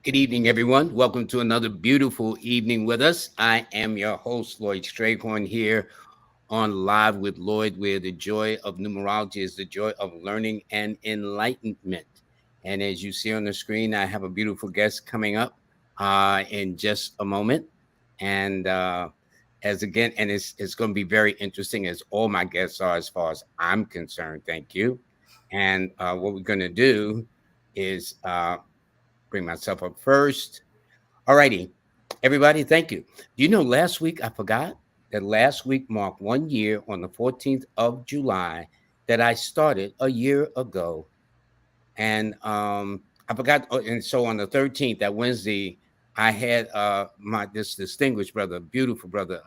Good evening, everyone. Welcome to another beautiful evening with us. I am your host, Lloyd Strayhorn, here on Live with Lloyd, where the joy of numerology is the joy of learning and enlightenment. And as you see on the screen, I have a beautiful guest coming up in just a moment. And as again, and it's going to be very interesting, as all my guests are, as far as I'm concerned. Thank you. And what we're going to do is bring myself up first. All righty, everybody, thank you. Do you know last week I forgot that last week marked 1 year on the 14th of July that I started a year ago. And I forgot. And so on the 13th, that Wednesday, I had my this distinguished brother, beautiful brother,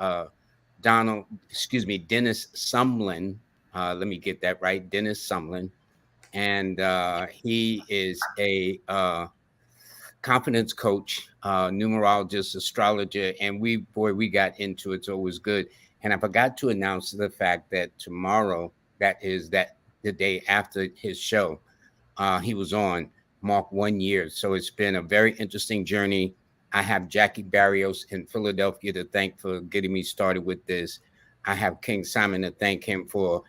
Dennis Sumlin. Let me get that right, Dennis Sumlin. And he is a confidence coach, numerologist, astrologer, and we got into it, so it was good. And I forgot to announce the fact that tomorrow, that the day after his show, he was on, mark 1 year. So it's been a very interesting journey. I have Jackie Barrios in Philadelphia to thank for getting me started with this. I have King Simon to thank him for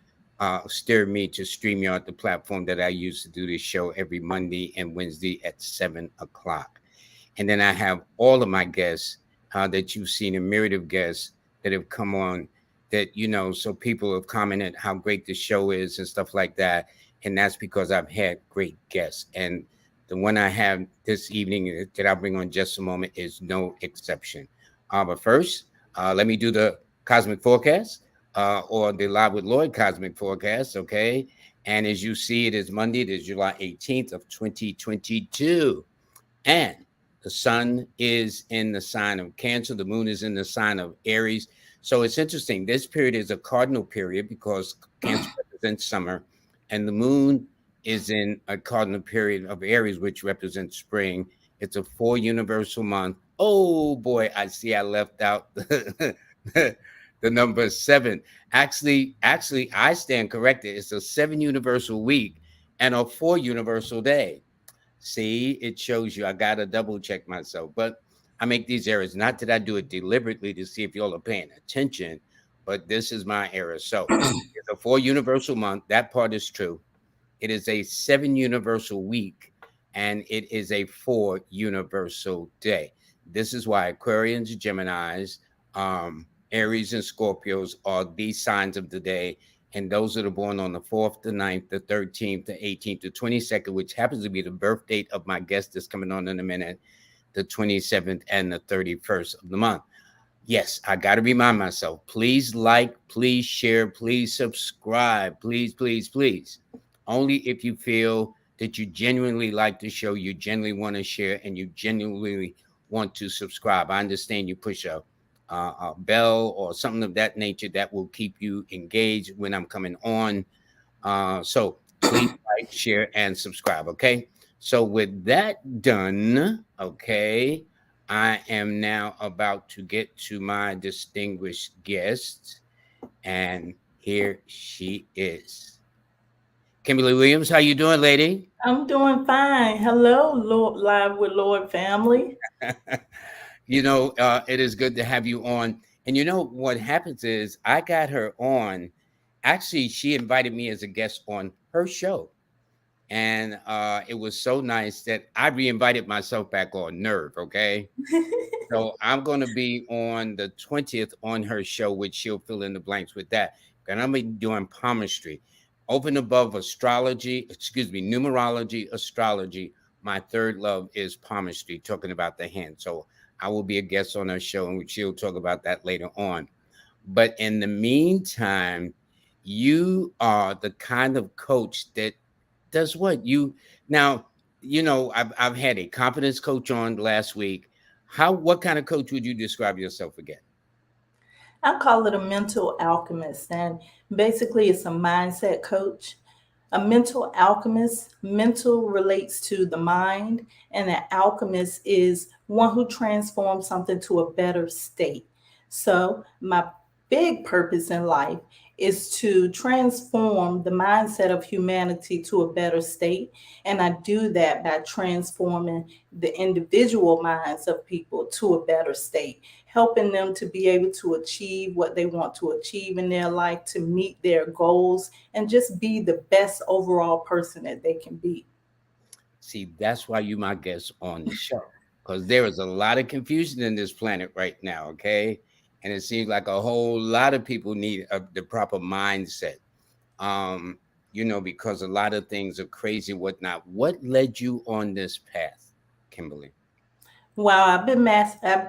steered me to StreamYard, the platform that I use to do this show every Monday and Wednesday at 7 o'clock. And then I have all of my guests that you've seen, a myriad of guests that have come on that, so people have commented how great the show is and stuff like that. And that's because I've had great guests. And the one I have this evening that I'll bring on just a moment is no exception. But first, let me do the cosmic forecast or the Live with Lloyd Cosmic Forecast, okay? And as you see, it is Monday, it is July 18th of 2022. And the sun is in the sign of Cancer. The moon is in the sign of Aries. So it's interesting. This period is a cardinal period because Cancer represents summer. And the moon is in a cardinal period of Aries, which represents spring. It's a 4 universal month. Oh, boy, I see I left out the number 7. Actually, I stand corrected. It's a 7 universal week and a 4 universal day. See, it shows you. I got to double check myself. But I make these errors. Not that I do it deliberately to see if y'all are paying attention, but this is my error. So it's a 4 universal month. That part is true. It is a 7 universal week, and it is a 4 universal day. This is why Aquarians, Geminis, Aries, and Scorpios are these signs of the day. And those that are born on the 4th, the 9th, the 13th, the 18th, the 22nd, which happens to be the birth date of my guest that's coming on in a minute, the 27th and the 31st of the month. Yes, I got to remind myself, please like, please share, please subscribe, please, please, please. Only if you feel that you genuinely like the show, you genuinely want to share, and you genuinely want to subscribe. I understand you push a bell or something of that nature that will keep you engaged when I'm coming on. So please like, share, and subscribe. Okay. So with that done, okay, I am now about to get to my distinguished guest, and here she is. Kimbaley Williams, how you doing, lady? I'm doing fine. Hello, Lord, Live with Lord family. It is good to have you on. And what happens is I got her on. Actually, she invited me as a guest on her show. And it was so nice that I re-invited myself back on Nerve, okay? So I'm going to be on the 20th on her show, which she'll fill in the blanks with that. And I'm be doing palmistry. Over and above numerology, astrology, my third love is palmistry, talking about the hand. So I will be a guest on her show, and she'll talk about that later on. But in the meantime, you are the kind of coach that does what you now. I've had a confidence coach on last week. What kind of coach would you describe yourself again? I call it a mental alchemist, and basically, it's a mindset coach. A mental alchemist, mental relates to the mind, and an alchemist is one who transforms something to a better state. So, my big purpose in life is to transform the mindset of humanity to a better state. And I do that by transforming the individual minds of people to a better state, helping them to be able to achieve what they want to achieve in their life, to meet their goals, and just be the best overall person that they can be. See, that's why you my guest on the show, because there is a lot of confusion in this planet right now. Okay, and it seems like a whole lot of people need the proper mindset. Um, because a lot of things are crazy, whatnot. What led you on this path, Kimberly? Wow, I've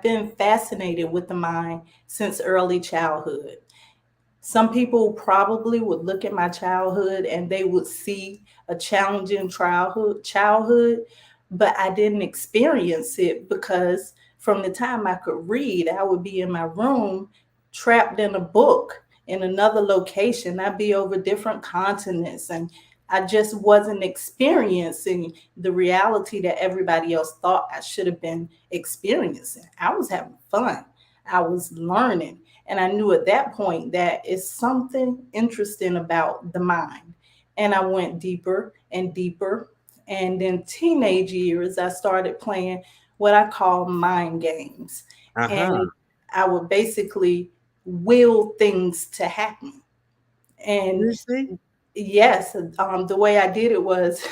been fascinated with the mind since early childhood. Some people probably would look at my childhood and they would see a challenging childhood, but I didn't experience it because from the time I could read, I would be in my room trapped in a book in another location. I'd be over different continents, and I just wasn't experiencing the reality that everybody else thought I should have been experiencing. I was having fun. I was learning. And I knew at that point that it's something interesting about the mind. And I went deeper and deeper. And in teenage years, I started playing what I call mind games. Uh-huh. And I would basically will things to happen. And Seriously? yes, the way I did it was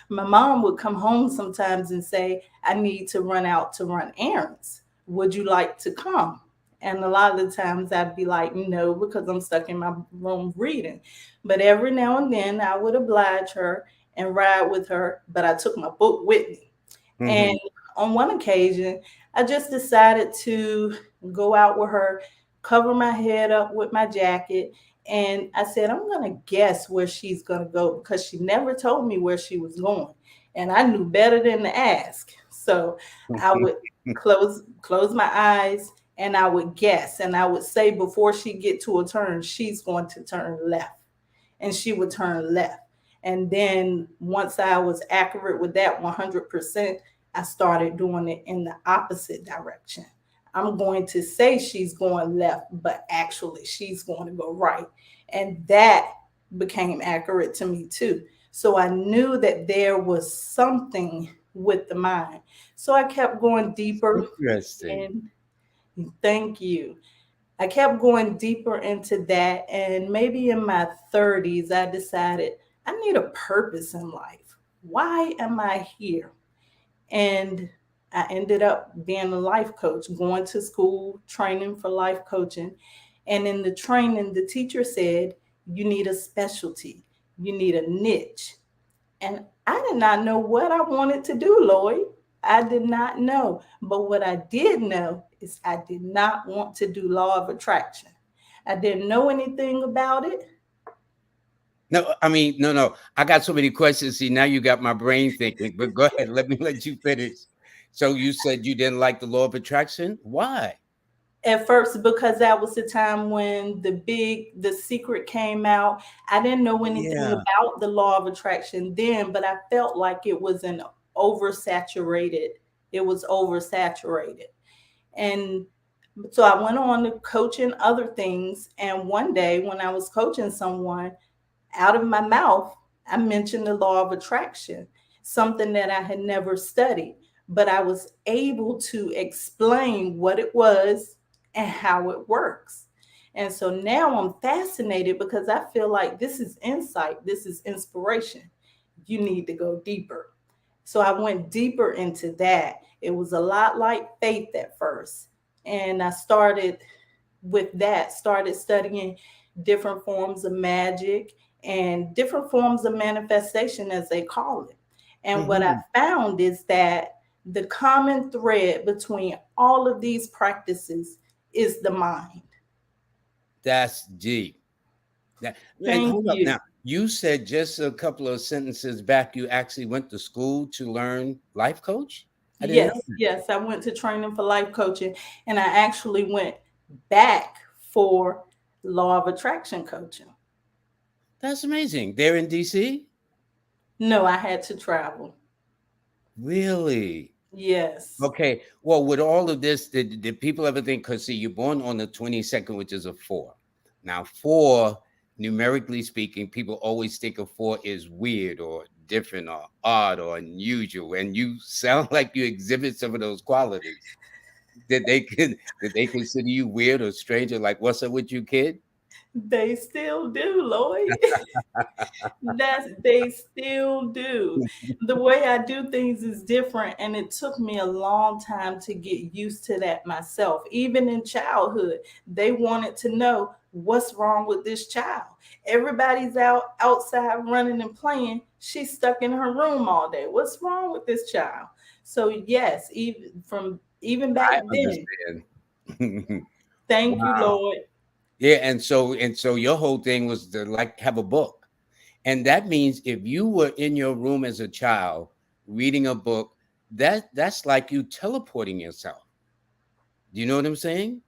my mom would come home sometimes and say, I need to run out to run errands. Would you like to come? And a lot of the times I'd be like, no, because I'm stuck in my room reading. But every now and then I would oblige her and ride with her, but I took my book with me. And Hmm. on one occasion, I just decided to go out with her, cover my head up with my jacket. And I said, I'm going to guess where she's going to go because she never told me where she was going. And I knew better than to ask. So I would close my eyes and I would guess. And I would say before she get to a turn, she's going to turn left, and she would turn left. And then once I was accurate with that 100%, I started doing it in the opposite direction. I'm going to say she's going left, but actually she's going to go right. And that became accurate to me too. So I knew that there was something with the mind. So I kept going deeper, Interesting. and thank you. I kept going deeper into that. And maybe in my 30s, I decided I need a purpose in life. Why am I here? And I ended up being a life coach, going to school, training for life coaching. And in the training, the teacher said, you need a specialty, you need a niche. And I did not know what I wanted to do, Lloyd. I did not know. But what I did know is I did not want to do law of attraction. I didn't know anything about it. No, I mean, no, no. I got so many questions. See, now you got my brain thinking, but go ahead. Let me let you finish. So you said you didn't like the law of attraction. Why? At first, because that was the time when the secret came out. I didn't know anything Yeah. about the law of attraction then, but I felt like oversaturated. It was oversaturated. And so I went on to coaching other things. And one day when I was coaching someone, out of my mouth, I mentioned the law of attraction, something that I had never studied, but I was able to explain what it was and how it works. And so now I'm fascinated because I feel like this is insight, this is inspiration. You need to go deeper. So I went deeper into that. It was a lot like faith at first. And I started with that, started studying different forms of magic and different forms of manifestation, as they call it. And what I Hmm. found is that the common thread between all of these practices is the mind. That's deep. And Thank hold up you. now. You said just a couple of sentences back you actually went to school to learn life coach? I didn't know Yes, that. yes, I went to training for life coaching, and I actually went back for law of attraction coaching. That's amazing. They're in DC? No, I had to travel. Really? Yes. Okay. Well, with all of this, did people ever think? Because see, you're born on the 22nd, which is a 4. Now, four, numerically speaking, people always think of four is weird or different or odd or unusual. And you sound like you exhibit some of those qualities. Did they consider you weird or strange or like, what's up with you, kid? They still do, Lloyd. They still do. The way I do things is different, and it took me a long time to get used to that myself. Even in childhood, they wanted to know what's wrong with this child. Everybody's outside running and playing. She's stuck in her room all day. What's wrong with this child? So yes, even back I then, understand. thank you, Wow. Lord. Yeah, and so your whole thing was to like have a book. And that means if you were in your room as a child reading a book, that's like you teleporting yourself. Do you know what I'm saying?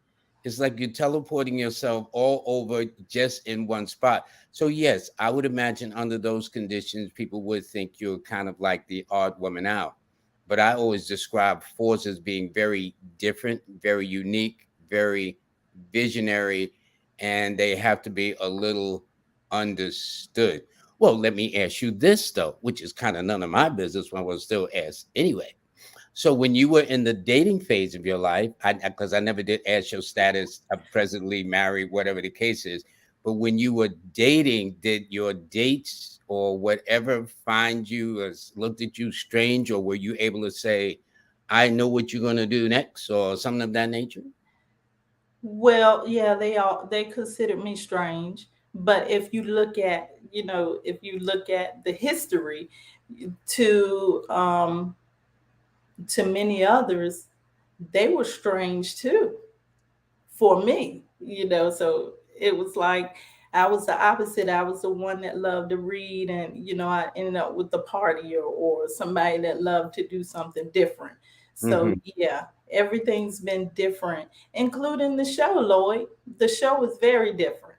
It's like you're teleporting yourself all over just in one spot. So yes, I would imagine under those conditions, people would think you're kind of like the odd woman out. But I always describe fours as being very different, very unique, very visionary, and they have to be a little understood. Well, let me ask you this though, which is kind of none of my business when I was still asked anyway. So when you were in the dating phase of your life, because I never did ask your status, presently married, whatever the case is, but when you were dating, did your dates or whatever find you or looked at you strange, or were you able to say, "I know what you're gonna do next," or something of that nature? Well, yeah, they considered me strange, but if you look at the history to many others, they were strange too for me, so it was like I was the opposite. I was the one that loved to read, and I ended up with the party, or somebody that loved to do something different. So Hmm. yeah, everything's been different, including the show, Lloyd. The show was very different.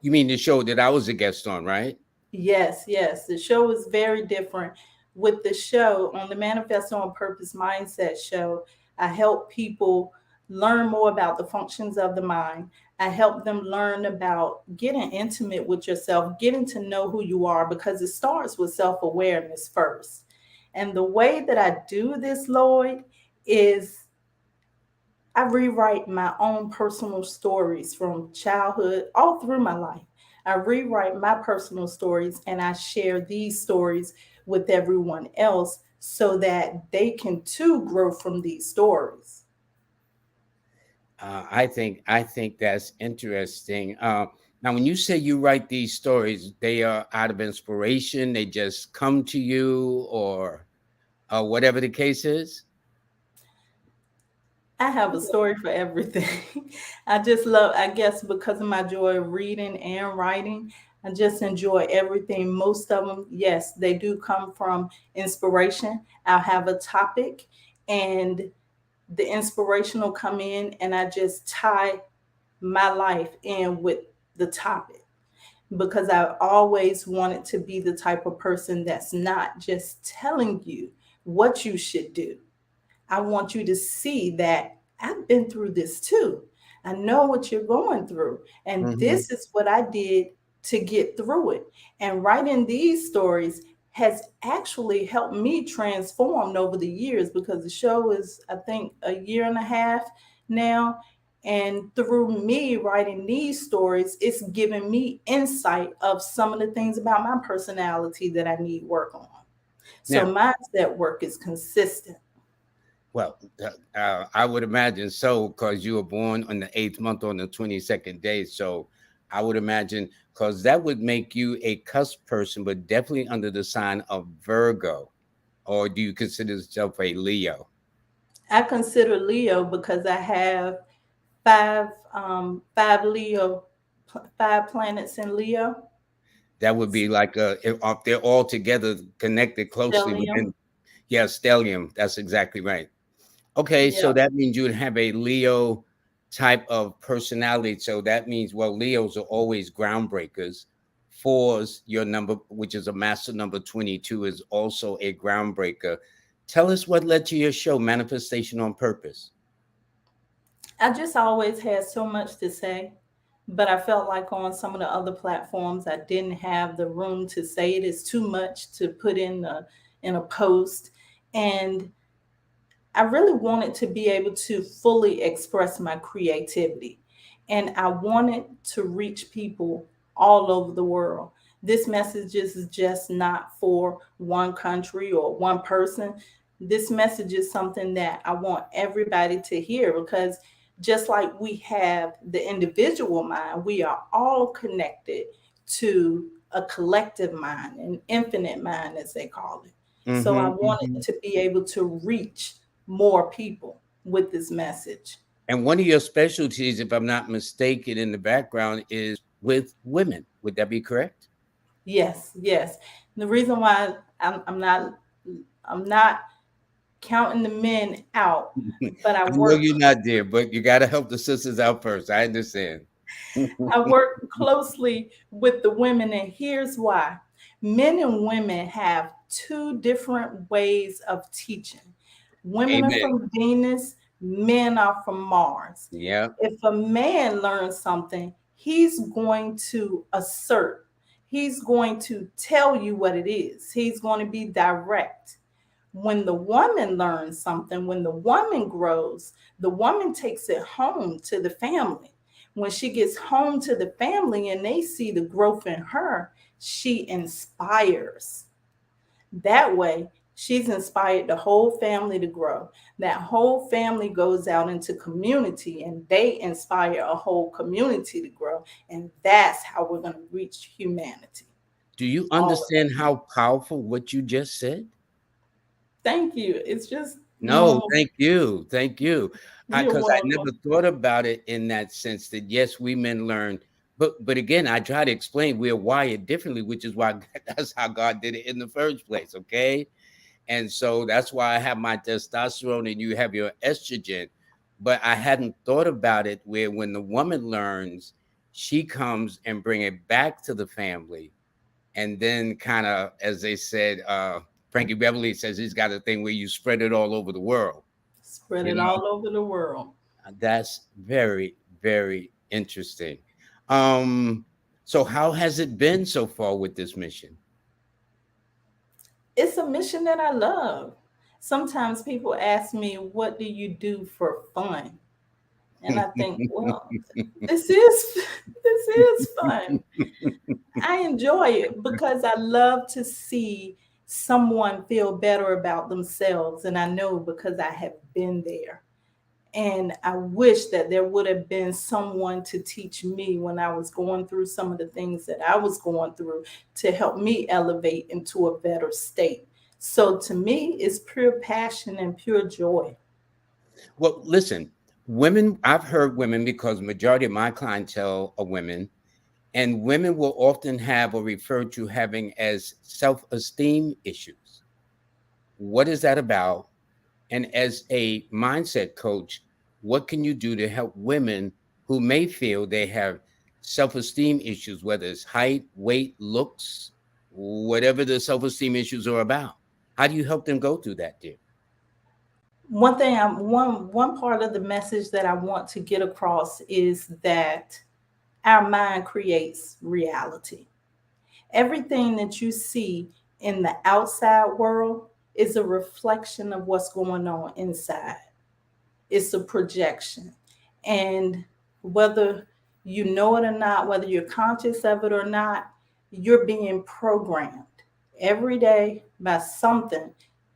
You mean the show that I was a guest on, right? Yes, yes. The show is very different. With the show, on the Manifesto on Purpose Mindset show, I help people learn more about the functions of the mind. I help them learn about getting intimate with yourself, getting to know who you are, because it starts with self awareness first. And the way that I do this, Lloyd, is I rewrite my own personal stories from childhood all through my life. I rewrite my personal stories and I share these stories with everyone else so that they can too grow from these stories. I think that's interesting. Now, when you say you write these stories, they are out of inspiration. They just come to you, or whatever the case is. I have a story for everything. I just love, I guess, because of my joy of reading and writing, I just enjoy everything. Most of them, yes, they do come from inspiration. I'll have a topic and the inspiration will come in, and I just tie my life in with the topic because I always wanted to be the type of person that's not just telling you what you should do. I want you to see that I've been through this too. I know what you're going through. And Hmm. this is what I did to get through it. And writing these stories has actually helped me transform over the years because the show is, I think, a year and a half now. And through me writing these stories, it's given me insight of some of the things about my personality that I need work on. So Now, mindset work is consistent. well, I would imagine so because you were born on the eighth month on the 22nd day. So I would imagine because that would make you a cusp person, but definitely under the sign of Virgo. Or do you consider yourself a Leo? I consider Leo because I have five Leo, five planets in Leo. That would be like they're all together connected closely Stellium. within. Yeah, stellium. That's exactly right. Okay, so Yep. that means you would have a Leo type of personality. So that means, well, Leos are always groundbreakers. Fours, your number, which is a master number 22, is also a groundbreaker. Tell us what led to your show, Manifestation on Purpose. I just always had so much to say. but I felt like on some of the other platforms, I didn't have the room to say it. It's too much to put in a post, and I really wanted to be able to fully express my creativity. And I wanted to reach people all over the world. This message is just not for one country or one person. This message is something that I want everybody to hear, because just like we have the individual mind, we are all connected to a collective mind, an infinite mind, as they call it. So I Hmm. wanted to be able to reach more people with this message. And one of your specialties, if I'm not mistaken, in the background is with women. Would that be correct? Yes, yes. The reason why I'm not counting the men out, but I know you're not there, but you got to help the sisters out first. I understand. I work closely with the women, and here's why. Men and women have two different ways of teaching. Women are Amen. from Venus, men are from Mars. Yeah. If a man learns something, he's going to assert, he's going to tell you what it is, he's going to be direct. When the woman learns something, when the woman grows, the woman takes it home to the family. When she gets home to the family and they see the growth in her, she inspires. That way, she's inspired the whole family to grow. That whole family goes out into community and they inspire a whole community to grow. And that's how we're going to reach humanity. Do you All of understand us. how powerful what you just said? Thank you. It's just No, normal. thank you. Thank you. You're Because I never welcome. thought about it in that sense that yes, we men learn, but again, I try to explain we're wired differently, which is why that's how God did it in the first place. Okay. And so that's why I have my testosterone and you have your estrogen. But I hadn't thought about it where when the woman learns, she comes and bring it back to the family. And then kind of, as they said, Frankie Beverly says he's got a thing where you spread it all over the world. Spread You it know, all over the world. that's very, very interesting. Um, so how has it been so far with this mission? It's a mission that I love. Sometimes people ask me, what do you do for fun? And I think, well, this is this is fun. I enjoy it because I love to see someone feel better about themselves. And I know because I have been there. And I wish that there would have been someone to teach me when I was going through some of the things that I was going through to help me elevate into a better state. So to me, it's pure passion and pure joy. Well, listen, women, I've heard women because majority of my clientele are women, and women will often have or refer to having as self-esteem issues. What is that about? And as a mindset coach, what can you do to help women who may feel they have self-esteem issues, whether it's height, weight, looks, whatever the self-esteem issues are about? How do you help them go through that, dear? One part of the message that I want to get across is that our mind creates reality. Everything that you see in the outside world is a reflection of what's going on inside. It's a projection. And whether you know it or not, whether you're conscious of it or not, you're being programmed every day by something.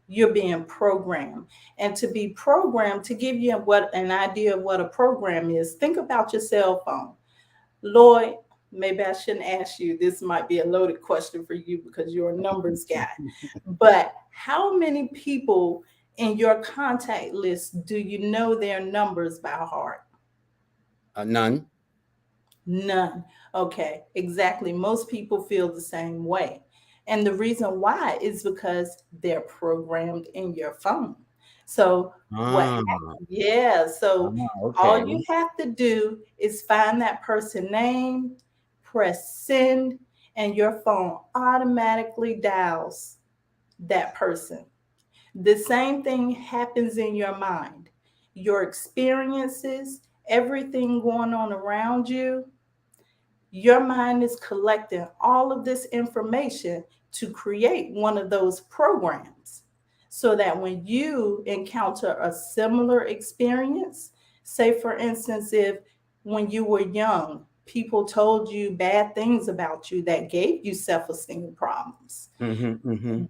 You're being programmed. And to be programmed, to give you what an idea of what a program is, think about your cell phone. Lloyd, maybe I shouldn't ask you. This might be a loaded question for you because you're a numbers guy. But how many people in your contact list do you know their numbers by heart? None. None. Okay, exactly. Most people feel the same way. And the reason why is because they're programmed in your phone. So, what Ah, happened? Yeah. So, all okay. you have to do is find that person name, press send, and your phone automatically dials that person. The same thing happens in your mind. Your experiences, everything going on around you, Your mind is collecting all of this information to create one of those programs so that when you encounter a similar experience, say for instance, if when you were young, people told you bad things about you that gave you self esteem problems, Mm-hmm, mm-hmm.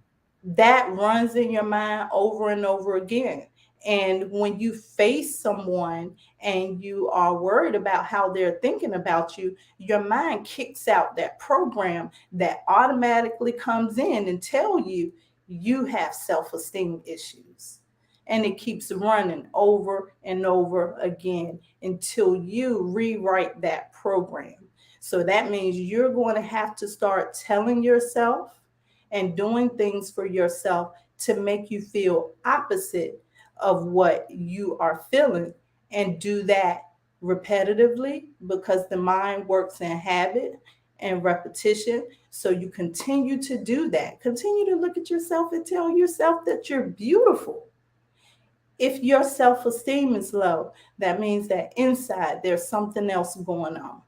that runs in your mind over and over again. And when you face someone and you are worried about how they're thinking about you, your mind kicks out that program that automatically comes in and tell you you have self-esteem issues. And it keeps running over and over again until you rewrite that program. So that means you're going to have to start telling yourself and doing things for yourself to make you feel opposite of what you are feeling, and do that repetitively because the mind works in habit and repetition. So you continue to do that. Continue to look at yourself and tell yourself that you're beautiful. If your self esteem is low, that means that inside there's something else going on.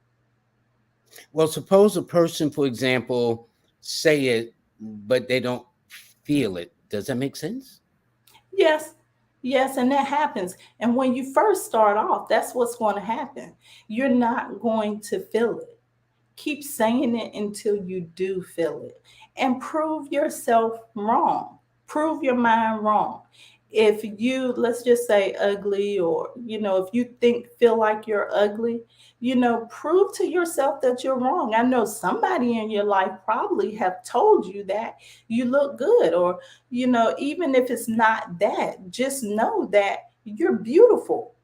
Well, suppose a person, for example, say it, but they don't feel it. Does that make sense? Yes, yes, and that happens. And when you first start off, that's what's going to happen. You're not going to feel it. Keep saying it until you do feel it, and prove yourself wrong. Prove your mind wrong. If you, let's just say, ugly, or if you feel like you're ugly, prove to yourself that you're wrong. I know somebody in your life probably have told you that you look good, or even if it's not that, just know that you're beautiful.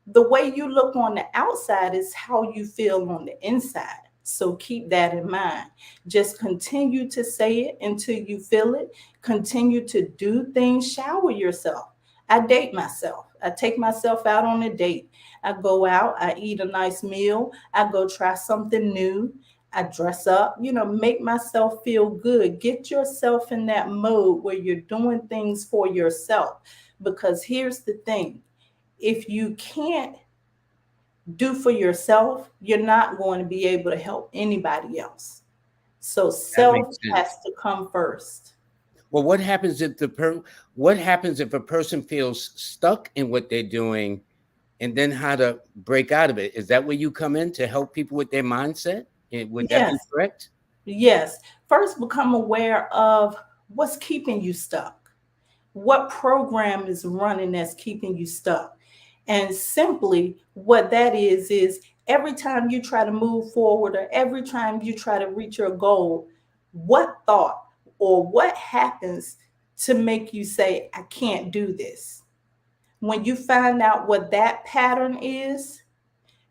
The way you look on the outside is how you feel on the inside. So keep that in mind. Just continue to say it until you feel it. Continue to do things. Shower yourself. I date myself. I take myself out on a date. I go out. I eat a nice meal. I go try something new. I dress up, make myself feel good. Get yourself in that mode where you're doing things for yourself. Because here's the thing, if you can't do for yourself, you're not going to be able to help anybody else. So That self makes has sense. to come first. Well, what happens if a person feels stuck in what they're doing, and then how to break out of it? Is that where you come in to help people with their mindset? Would that be Yes, correct? yes. First, become aware of what's keeping you stuck. What program is running that's keeping you stuck? And simply what that is every time you try to move forward, or every time you try to reach your goal, what thought or what happens to make you say, I can't do this? When you find out what that pattern is,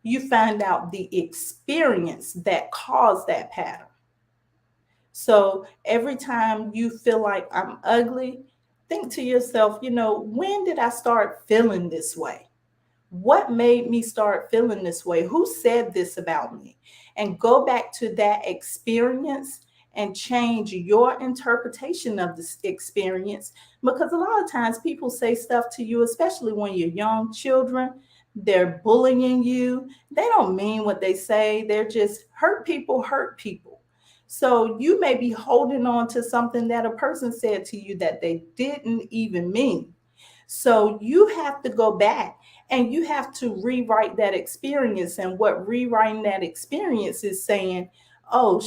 you find out the experience that caused that pattern. So every time you feel like I'm ugly, think to yourself, when did I start feeling this way? What made me start feeling this way? Who said this about me? And go back to that experience and change your interpretation of this experience. Because a lot of times people say stuff to you, especially when you're young children, they're bullying you. They don't mean what they say, they're just hurt people, hurt people. So you may be holding on to something that a person said to you that they didn't even mean. So you have to go back and you have to rewrite that experience. And what rewriting that experience is saying, oh,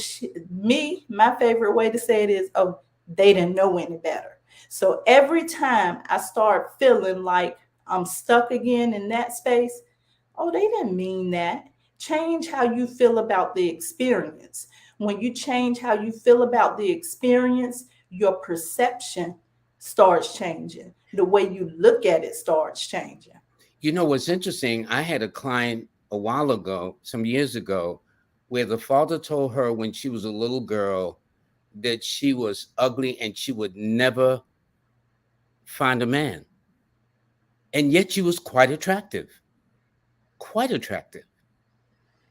my favorite way to say it is, oh, they didn't know any better. So every time I start feeling like I'm stuck again in that space, oh, they didn't mean that. Change how you feel about the experience. When you change how you feel about the experience, your perception starts changing. The way you look at it starts changing. You know what's interesting? I had a client a while ago, some years ago, where the father told her when she was a little girl that she was ugly and she would never find a man. And yet she was quite attractive,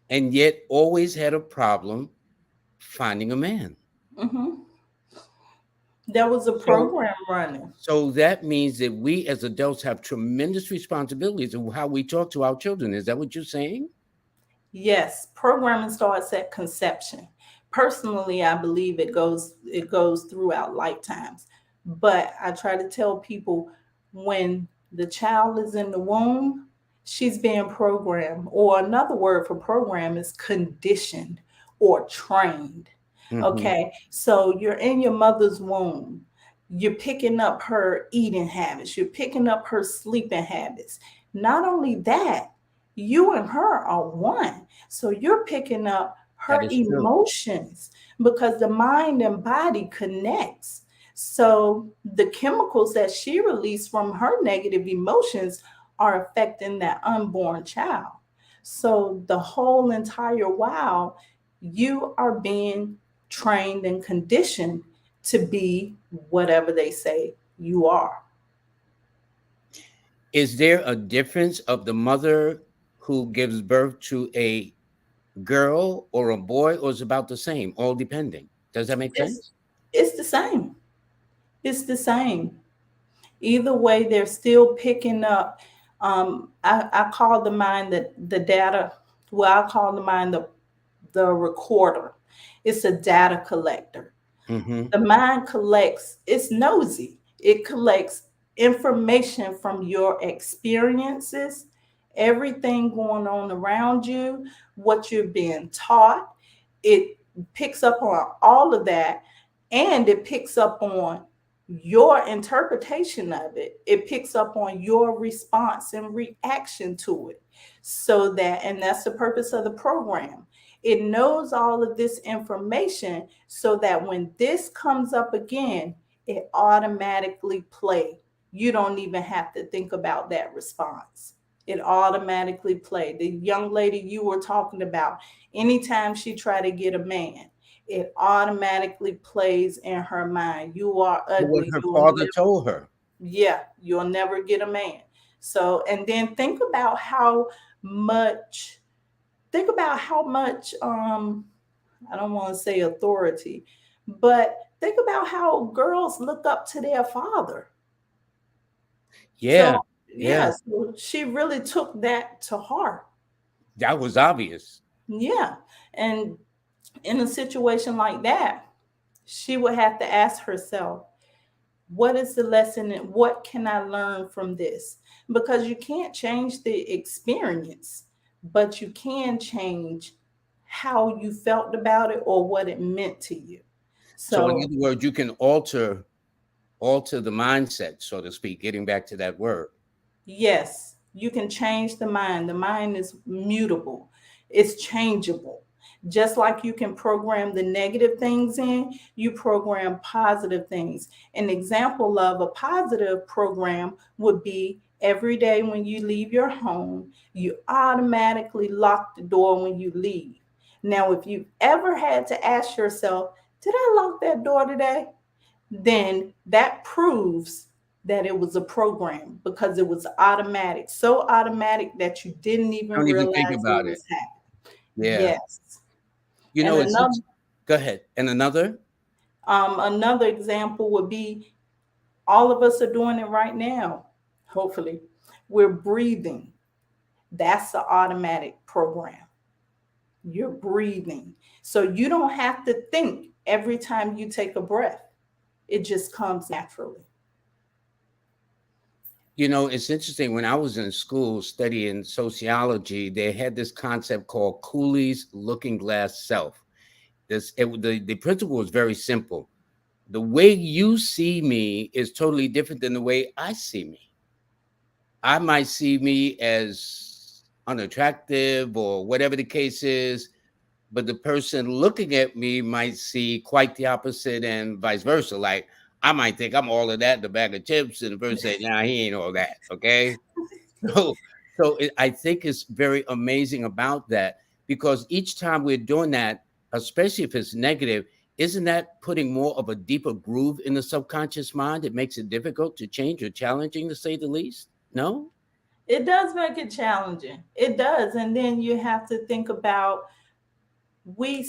and yet always had a problem finding a man. Hmm. There was a So program running. so that means that we as adults have tremendous responsibilities of how we talk to our children. Is that what you're saying? Yes, programming starts at conception. Personally, I believe it goes throughout lifetimes. But I try to tell people when the child is in the womb, she's being programmed, or another word for program is conditioned or trained. Hmm. Okay, so you're in your mother's womb. You're picking up her eating habits, you're picking up her sleeping habits. Not only that, you and her are one. So you're picking up That her is true. emotions because the mind and body connects. So the chemicals that she released from her negative emotions are affecting that unborn child. So the whole entire while, you are being trained and conditioned to be whatever they say you are. Is there a difference of the mother who gives birth to a girl or a boy, or is it about the same, all depending? Does that make It's sense? it's the same. It's the same. Either way, they're still picking up. I call the mind the data. Well, I call the mind the recorder. It's a data collector. Hmm. The mind collects, it's nosy. It collects information from your experiences, everything going on around you, what you're being taught. It picks up on all of that, and it picks up on your interpretation of it. It picks up on your response and reaction to it. So that, and that's the purpose of the program. It knows all of this information so that when this comes up again, it automatically play. You don't even have to think about that response. It automatically play. The young lady you were talking about, anytime she try to get a man, it automatically plays in her mind. You are What ugly. her You'll father never, told her. yeah, you'll never get a man. So, and then much, think about how much, I don't want to say authority, but think about how girls look up to their father. Yeah, So, yeah, yeah, so she really took that to heart. that was obvious. Yeah. And in a situation like that, she would have to ask herself, what is the lesson and what can I learn from this? Because you can't change the experience, but you can change how you felt about it or what it meant to you. So, in So, other words, you can alter the mindset, so to speak. Getting back to that word. yes, you can change the mind. The mind is mutable, it's changeable. Just like you can program the negative things in, you program positive things. An example of a positive program would be every day when you leave your home, you automatically lock the door when you leave. Now, if you've ever had to ask yourself, did I lock that door today? Then that proves that it was a program because it was automatic, so automatic that you didn't even Don't even think realize it about it. was happening. Yeah. Yes. And It's go ahead. And another. another example would be all of us are doing it right now. Hopefully, we're breathing. That's the automatic program. You're breathing. So you don't have to think every time you take a breath, it just comes naturally. It's interesting. When I was in school studying sociology, they had this concept called Cooley's looking glass self. The principle was very simple. The way you see me is totally different than the way I see me. I might see me as unattractive or whatever the case is, but the person looking at me might see quite the opposite and vice versa. Like I might think I'm all of that in the bag of chips, and the person say, "Nah, he ain't all that." Okay, so I think it's very amazing about that because each time we're doing that, especially if it's negative, isn't that putting more of a deeper groove in the subconscious mind? It makes it difficult to change or challenging, to say the least. No. It does make it challenging. It does. And then you have to think about we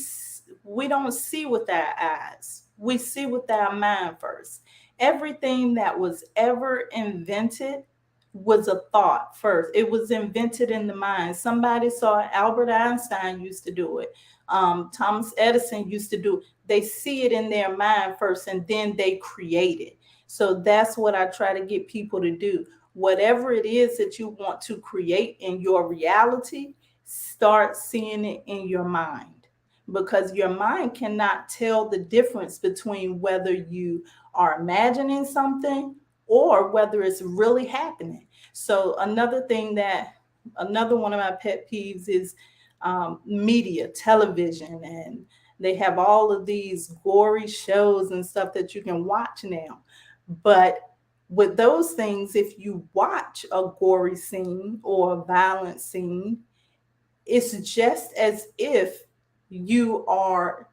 don't see with our eyes. We see with our mind first. Everything that was ever invented was a thought first. It was invented in the mind. Somebody saw it. Albert Einstein used to do it. Thomas Edison used to do it. They see it in their mind first and then they create it. So that's what I try to get people to do. Whatever it is that you want to create in your reality, start seeing it in your mind, because your mind cannot tell the difference between whether you are imagining something or whether it's really happening. So another one of my pet peeves is media, television, and they have all of these gory shows and stuff that you can watch now. But with those things, if you watch a gory scene or a violent scene, it's just as if you are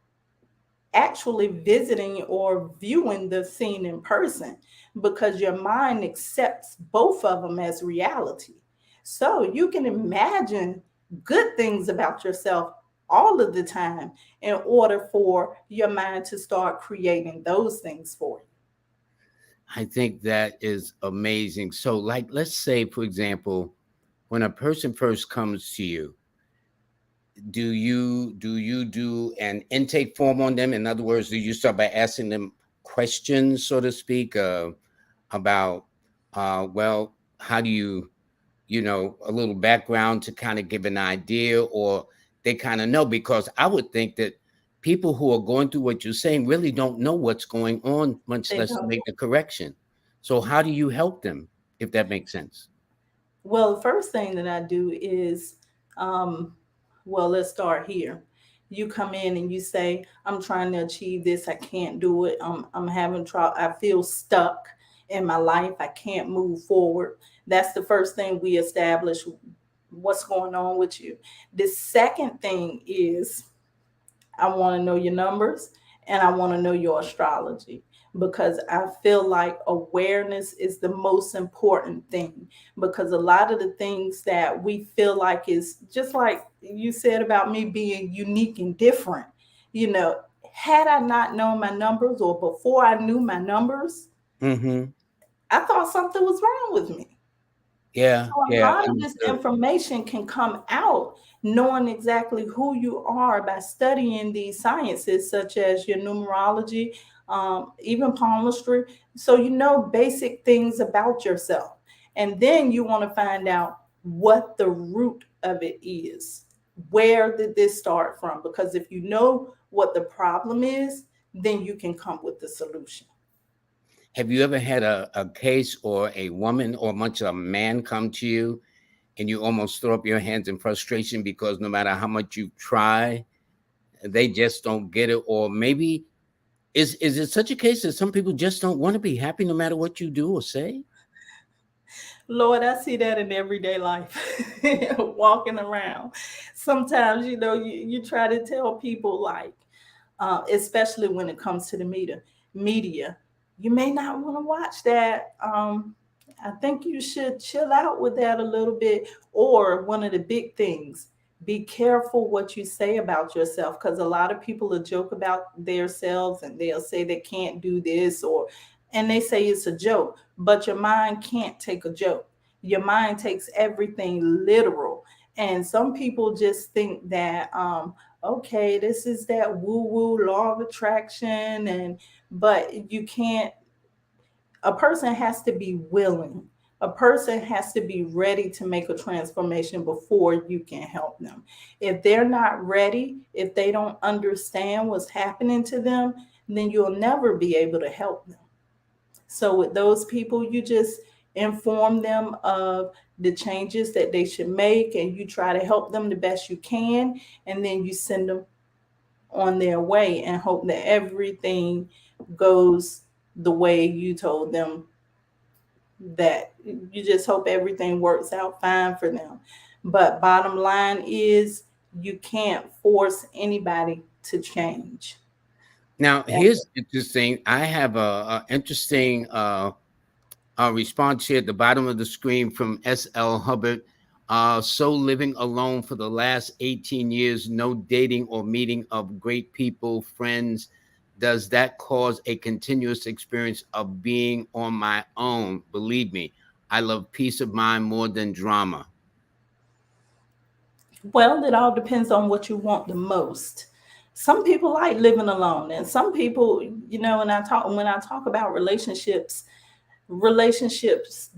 actually visiting or viewing the scene in person, because your mind accepts both of them as reality. So you can imagine good things about yourself all of the time in order for your mind to start creating those things for you. I think that is amazing. So, like, let's say, for example, when a person first comes to you, do you do an intake form on them? In other words, do you start by asking them questions, so to speak, about, well, how do you, a little background to kind of give an idea, or they kind of know? Because I would think that people who are going through what you're saying really don't know what's going on, much They less to don't. make the correction. So how do you help them, if that makes sense? Well, the first thing that I do is, um, well, let's start here. You come in and you say, I'm trying to achieve this. I can't do it. I'm having trouble. I feel stuck in my life. I can't move forward. That's the first thing we establish, what's going on with you. The second thing is, I want to know your numbers and I want to know your astrology, because I feel like awareness is the most important thing. Because a lot of the things that we feel like is just like you said about me being unique and different, you know, had I not known my numbers or before I knew my numbers, Mm-hmm. I thought something was wrong with me. Yeah, So a yeah, lot of this understood. information can come out knowing exactly who you are by studying these sciences, such as your numerology, even palmistry. So you know basic things about yourself. And then you want to find out what the root of it is. Where did this start from? Because if you know what the problem is, then you can come with the solution. Have you ever had a case or a woman or much a man come to you and you almost throw up your hands in frustration because no matter how much you try, they just don't get it? Or maybe is it such a case that some people just don't want to be happy no matter what you do or say? Lord, I see that in everyday life, walking around. Sometimes, you try to tell people, like, especially when it comes to the media, you may not want to watch that. I think you should chill out with that a little bit. Or one of the big things, be careful what you say about yourself, because a lot of people will joke about themselves and they'll say they can't do this, and they say it's a joke, but your mind can't take a joke. Your mind takes everything literal. And some people just think that, okay, this is that woo woo law of attraction. But you can't, a person has to be willing. A person has to be ready to make a transformation before you can help them. If they're not ready, if they don't understand what's happening to them, then you'll never be able to help them. So with those people, you just inform them of the changes that they should make, and you try to help them the best you can, and then you send them on their way and hope that everything goes the way you told them, that you just hope everything works out fine for them. But bottom line is, you can't force anybody to change. Now, here's interesting. I have a interesting response here at the bottom of the screen from S.L. Hubbard. So living alone for the last 18 years, no dating or meeting of great people, friends. Does that cause a continuous experience of being on my own? Believe me, I love peace of mind more than drama. Well, it all depends on what you want the most. Some people like living alone, and some people, when I talk about relationships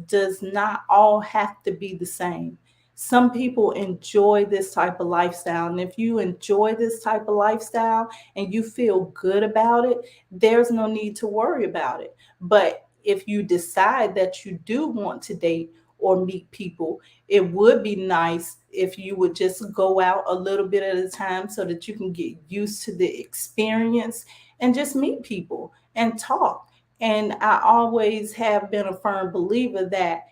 does not all have to be the same. Some people enjoy this type of lifestyle, and if you enjoy this type of lifestyle and you feel good about it, there's no need to worry about it. But if you decide that you do want to date or meet people, it would be nice if you would just go out a little bit at a time so that you can get used to the experience and just meet people and talk. And I always have been a firm believer that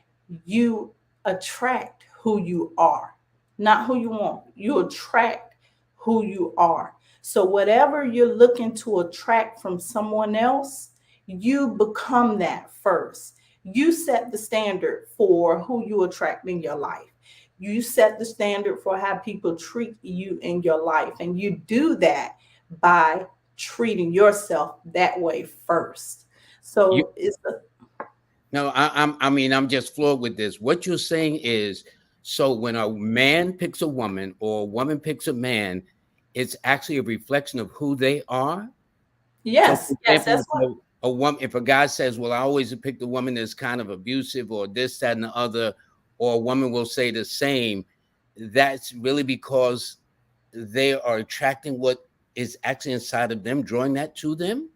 you attract who you are, not who you want. You attract who you are. So, whatever you're looking to attract from someone else, you become that first. You set the standard for who you attract in your life. You set the standard for how people treat you in your life. And you do that by treating yourself that way first. You So it's a, no, I'm just floored with this. What you're saying is, so when a man picks a woman or a woman picks a man, it's actually a reflection of who they are. So, yes, for yes, example, that's what. a woman, if a guy says, "Well, I always pick the woman that's kind of abusive or this, that, and the other," or a woman will say the same, that's really because they are attracting what is actually inside of them, drawing that to them.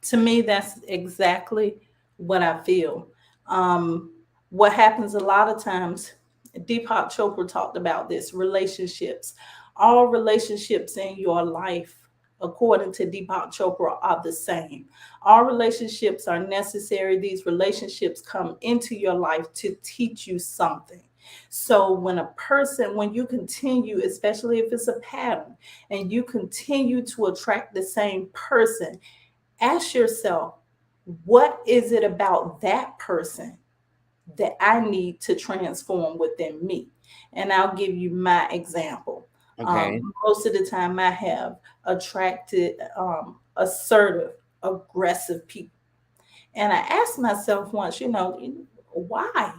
To me, that's exactly what I feel. Um, what happens a lot of times, Deepak Chopra talked about this, relationships. All relationships in your life, according to Deepak Chopra, are the same. All relationships are necessary. These relationships come into your life to teach you something. So when you continue, especially if it's a pattern, and you continue to attract the same person, ask yourself, what is it about that person that I need to transform within me? And I'll give you my example. Okay. Most of the time, I have attracted assertive, aggressive people. And I asked myself once, why?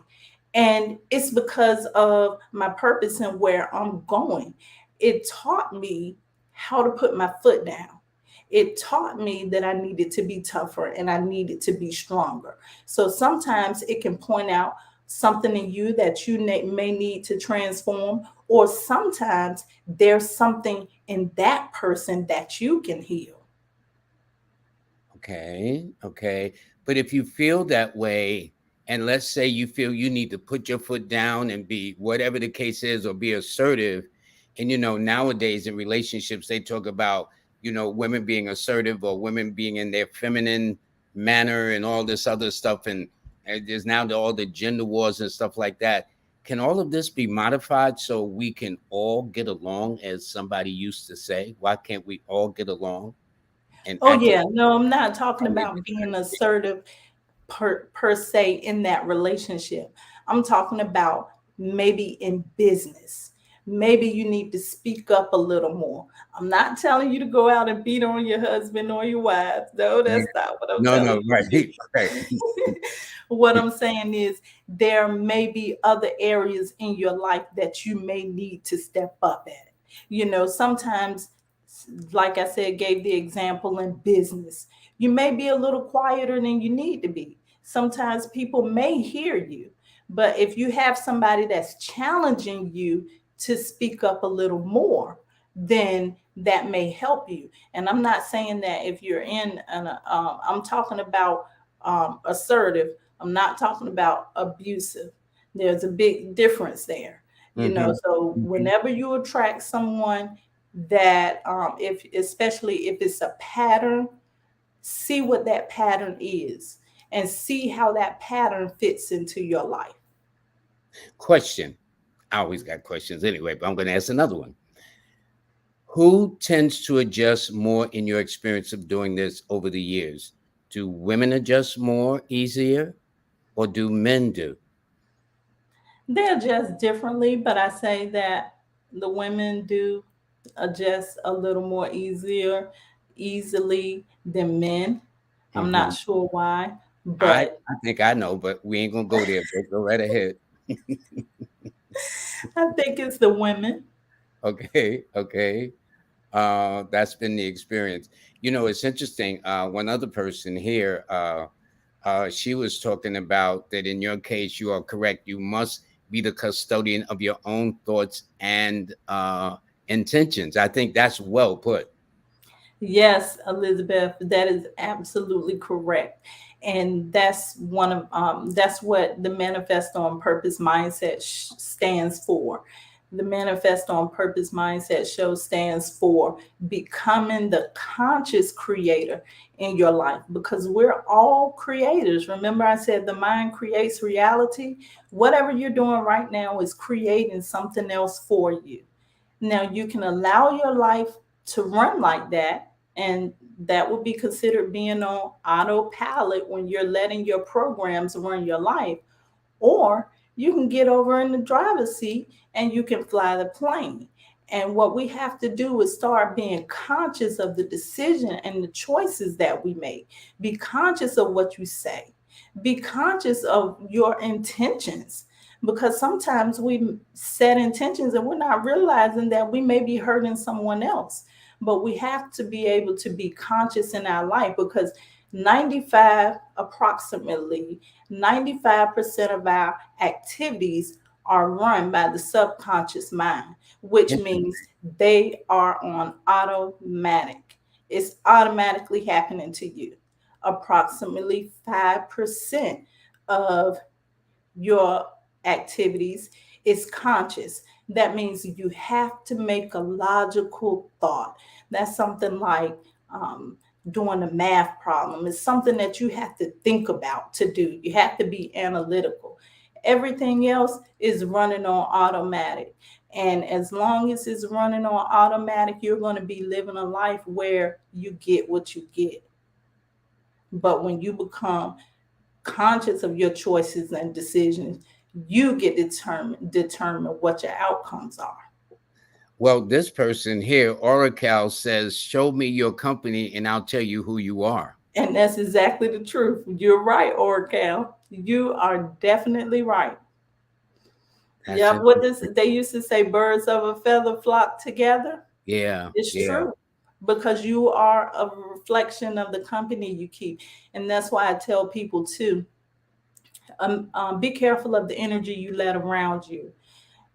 And it's because of my purpose and where I'm going. It taught me how to put my foot down. It taught me that I needed to be tougher and I needed to be stronger. So sometimes it can point out something in you that you may need to transform, or sometimes there's something in that person that you can heal. Okay, okay. But if you feel that way, and let's say you feel you need to put your foot down and be whatever the case is, or be assertive, and nowadays in relationships, they talk about, women being assertive or women being in their feminine manner and all this other stuff. And there's now all the gender wars and stuff like that. Can all of this be modified so we can all get along, as somebody used to say? Why can't we all get along and Oh act? yeah, no, I'm not talking about being assertive per se in that relationship. I'm talking about maybe in business. Maybe you need to speak up a little more. I'm not telling you to go out and beat on your husband or your wife. No, Yeah. that's not what I'm No, telling no, you right, to right. do. What I'm saying is there may be other areas in your life that you may need to step up at. Sometimes, like I said, gave the example in business, you may be a little quieter than you need to be. Sometimes people may hear you, but if you have somebody that's challenging you to speak up a little more, then that may help you. And I'm not saying that if you're I'm talking about assertive. I'm not talking about abusive. There's a big difference there. Mhm, So mhm. whenever you attract someone that, if especially if it's a pattern, see what that pattern is and see how that pattern fits into your life. Question. I always got questions anyway, but I'm going to ask another one. Who tends to adjust more in your experience of doing this over the years? Do women adjust more easier, or do men do? They're just differently, but I say that the women do adjust a little more easily than men. I'm not Mhm. sure why. But I think I know, but we ain't gonna go there. But go right ahead. I think it's the women. Okay, okay. That's been the experience. It's interesting. One other person here, she was talking about that in your case, you are correct. You must be the custodian of your own thoughts and intentions. I think that's well put. Yes, Elizabeth, that is absolutely correct. And that's what the manifesto on purpose mindset stands for. The manifesto on purpose mindset show stands for becoming the conscious creator in your life, because we're all creators. Remember, I said the mind creates reality. Whatever you're doing right now is creating something else for you. Now, you can allow your life to run like that, and that would be considered being on autopilot when you're letting your programs run your life. Or you can get over in the driver's seat and you can fly the plane. And what we have to do is start being conscious of the decision and the choices that we make. Be conscious of what you say. Be conscious of your intentions. Because sometimes we set intentions and we're not realizing that we may be hurting someone else. But we have to be able to be conscious in our life, because 95 approximately 95% of our activities are run by the subconscious mind, which means they are on automatic. It's automatically happening to you. Approximately 5% of your activities is conscious. That means you have to make a logical thought. That's something like doing a math problem. It's something that you have to think about to do. You have to be analytical. Everything else is running on automatic. And as long as it's running on automatic, you're going to be living a life where you get what you get. But when you become conscious of your choices and decisions, you get determine what your outcomes are. Well, this person here, Oracle, says, "Show me your company, and I'll tell you who you are." And that's exactly the truth. You're right, Oracle. You are definitely right. That's Yep. What does interesting. they used to say? Birds of a feather flock together. Yeah, It's yeah. true, because you are a reflection of the company you keep, and that's why I tell people too. Be careful of the energy you let around you.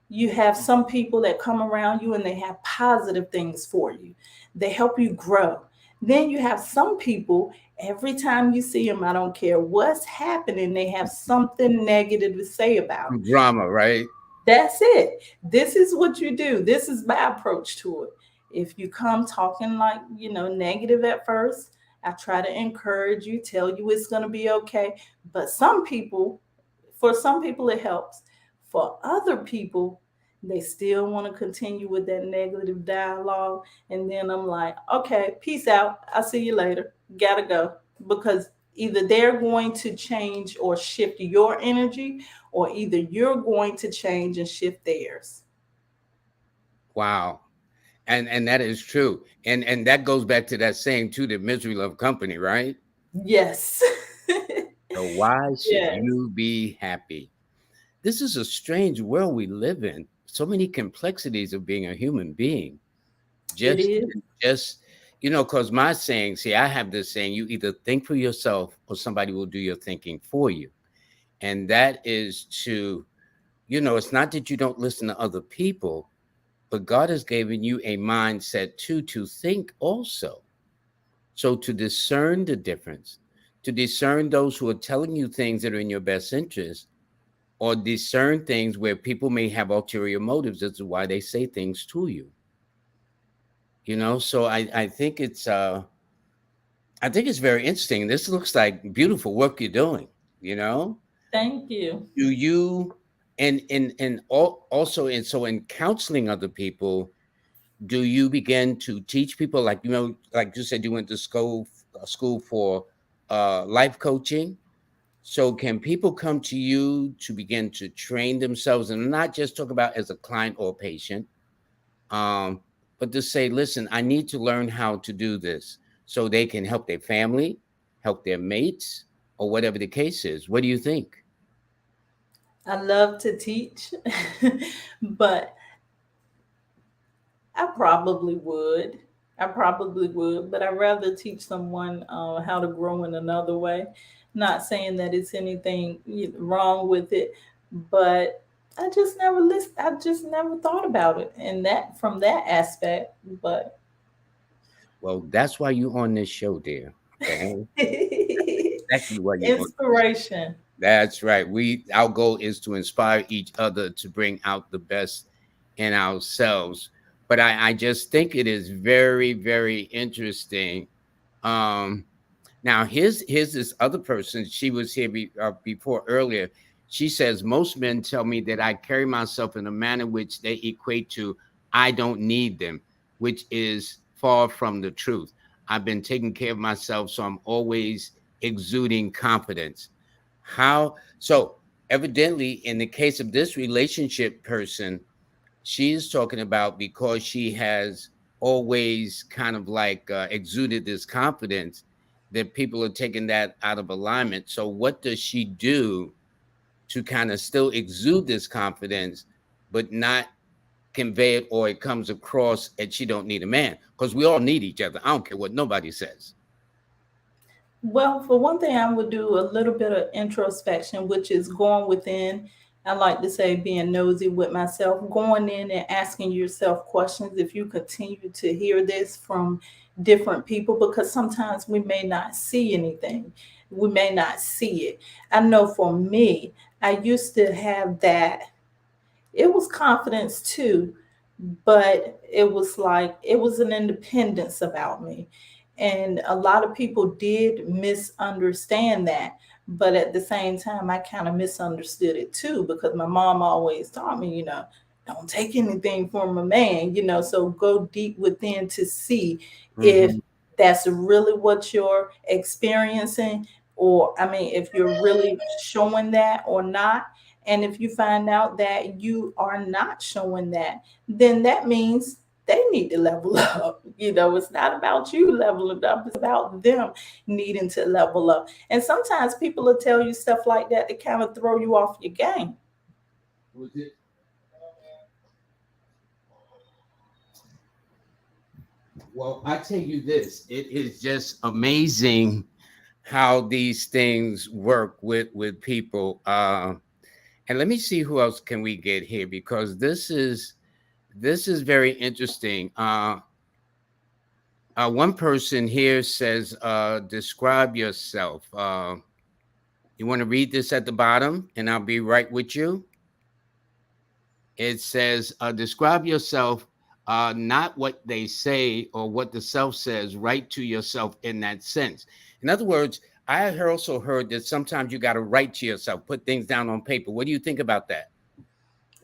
You have some people that come around you and they have positive things for you. They help you grow. Then you have some people, every time you see them, I don't care what's happening, they have something negative to say about it. Drama, right? That's it. This is what you do. This is my approach to it. If you come talking like, negative at first, I try to encourage you, tell you it's going to be okay. But for some people, it helps. For other people, they still want to continue with that negative dialogue. And then I'm like, okay, peace out. I'll see you later. Gotta go. Because either they're going to change or shift your energy, or either you're going to change and shift theirs. Wow. And that is true. And that goes back to that saying too, that misery love company, right? Yes. So why should Yes, you be happy? This is a strange world we live in. So many complexities of being a human being. it Just is. just because my saying, see, I have this saying, you either think for yourself or somebody will do your thinking for you. And that is it's not that you don't listen to other people, but God has given you a mindset too to think also. So to discern the difference, to discern those who are telling you things that are in your best interest, or discern things where people may have ulterior motives as to why they say things to you. So I think it's very interesting. This looks like beautiful work you're doing, you know? Thank you. Do you also in counseling other people, do you begin to teach people, like like you said you went to school for life coaching? So can people come to you to begin to train themselves, and not just talk about as a client or patient, um, but to say, listen, I need to learn how to do this so they can help their family, help their mates? or whatever the case is. What do you think? I love to teach, but I probably would. I probably would, but I'd rather teach someone how to grow in another way. Not saying that it's anything wrong with it, but I just never list. I just never thought about it in that from that aspect. But Well, that's why you on this show, dear. Okay, exactly why you on. inspiration. That's right. Our goal is to inspire each other to bring out the best in ourselves. But I just think it is very, very interesting. Um, Now, here's this other person. She was here before earlier. She says most men tell me that I carry myself in a manner which they equate to I don't need them, which is far from the truth. I've been taking care of myself, so I'm always exuding confidence. How so? Evidently, in the case of this relationship person, she's talking about because she has always kind of like exuded this confidence that people are taking that out of alignment. So what does she do to kind of still exude this confidence but not convey it, or it comes across that she don't need a man? Because we all need each other. I don't care what nobody says. Well, for one thing, I would do a little bit of introspection, which is going within. I like to say being nosy with myself, going in and asking yourself questions. If you continue to hear this from different people, because sometimes we may not see anything, we may not see it. I know for me, I used to have that. It was confidence too, but it was like it was an independence about me. And a lot of people did misunderstand that. But at the same time, I kind of misunderstood it too, because my mom always taught me, don't take anything from a man, so go deep within to see if Hmm. that's really what you're experiencing, or I mean, if you're really showing that or not. And if you find out that you are not showing that, then that means they need to level up. It's not about you leveling up, it's about them needing to level up. And sometimes people will tell you stuff like that to kind of throw you off your game. Was it? Well, I tell you this, it is just amazing how these things work with people. And let me see who else can we get here, because this is very interesting. One person here says, describe yourself. You want to read this at the bottom, and I'll be right with you. It says, describe yourself, not what they say or what the self says, write to yourself in that sense. In other words, I also heard that sometimes you got to write to yourself, put things down on paper. What do you think about that?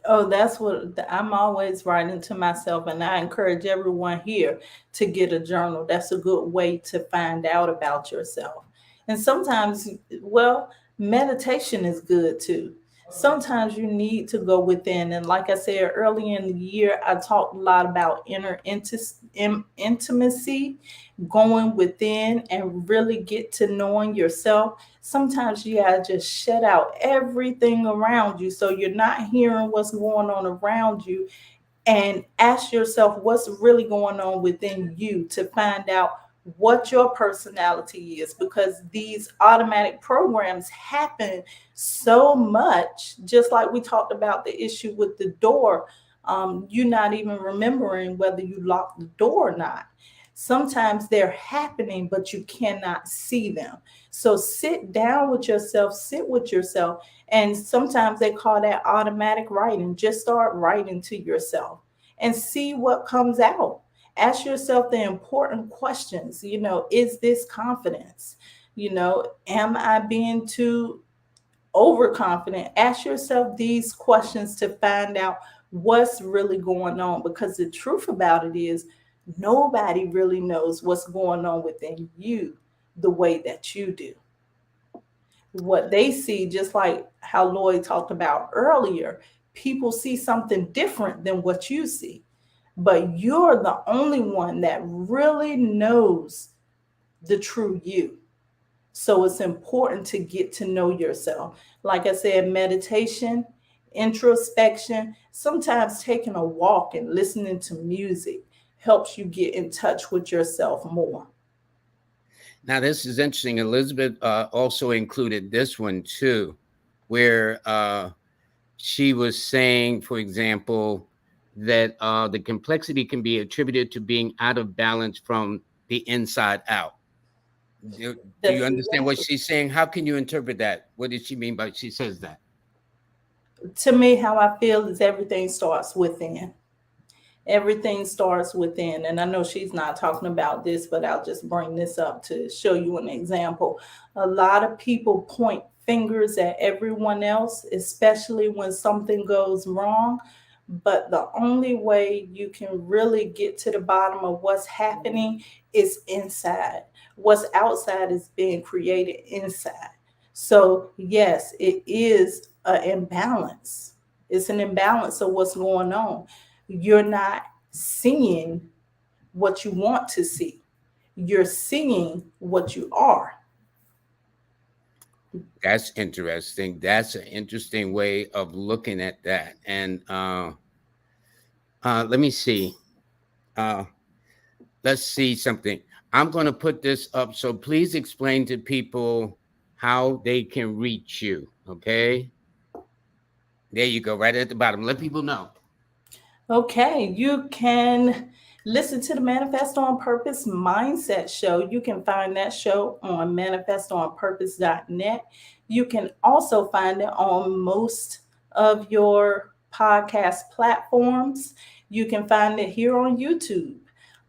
Oh, that's what I'm always writing to myself, and I encourage everyone here to get a journal. That's a good way to find out about yourself. And sometimes, well, meditation is good too. Sometimes you need to go within. And like I said earlier in the year, I talked a lot about intimacy, going within and really get to knowing yourself. Sometimes you gotta just shut out everything around you so you're not hearing what's going on around you, and ask yourself what's really going on within you to find out what your personality is, because these automatic programs happen so much, just like we talked about the issue with the door. You're not even remembering whether you locked the door or not. Sometimes they're happening but you cannot see them. So sit down with yourself, sit with yourself. And sometimes they call that automatic writing. Just start writing to yourself and see what comes out. Ask yourself the important questions. Is this confidence? Am I being too overconfident? Ask yourself these questions to find out what's really going on, because the truth about it is nobody really knows what's going on within you the way that you do. What they see, just like how Lloyd talked about earlier, people see something different than what you see, but you're the only one that really knows the true you. So it's important to get to know yourself. Like I said, meditation, introspection, sometimes taking a walk and listening to music helps you get in touch with yourself more. Now, this is interesting. Elizabeth also included this one too, where she was saying, for example, that the complexity can be attributed to being out of balance from the inside out. Do you That's understand what exactly. she's saying? How can you interpret that? What did she mean by she says that? To me, how I feel is everything starts within. Everything starts within. And I know she's not talking about this, but I'll just bring this up to show you an example. A lot of people point fingers at everyone else, especially when something goes wrong. But the only way you can really get to the bottom of what's happening is inside. What's outside is being created inside. So, yes, it is an imbalance. It's an imbalance of what's going on. You're not seeing what you want to see, you're seeing what you are. That's interesting. That's an interesting way of looking at that. And let me see. Uh, let's see something. I'm going to put this up. So please explain to people how they can reach you. Okay. There you go, right at the bottom. Let people know. Okay, you can listen to the Manifest on Purpose Mindset Show. You can find that show on manifestonpurpose.net. You can also find it on most of your podcast platforms. You can find it here on YouTube.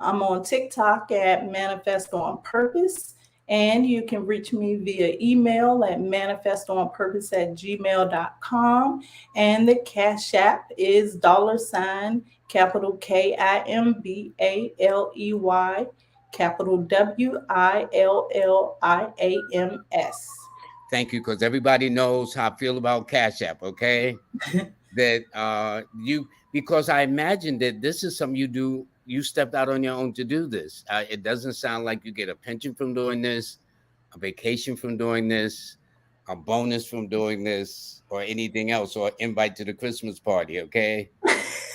I'm on TikTok at Manifest on Purpose. And you can reach me via email at manifestonpurpose@gmail.com. And the Cash App is $ capital KIMBALEY, capital WILLIAMS. Thank you, because everybody knows how I feel about Cash App. Okay. That you, because I imagine that this is something you do. You stepped out on your own to do this. It doesn't sound like you get a pension from doing this, a vacation from doing this, a bonus from doing this, or anything else, or invite to the Christmas party. Okay.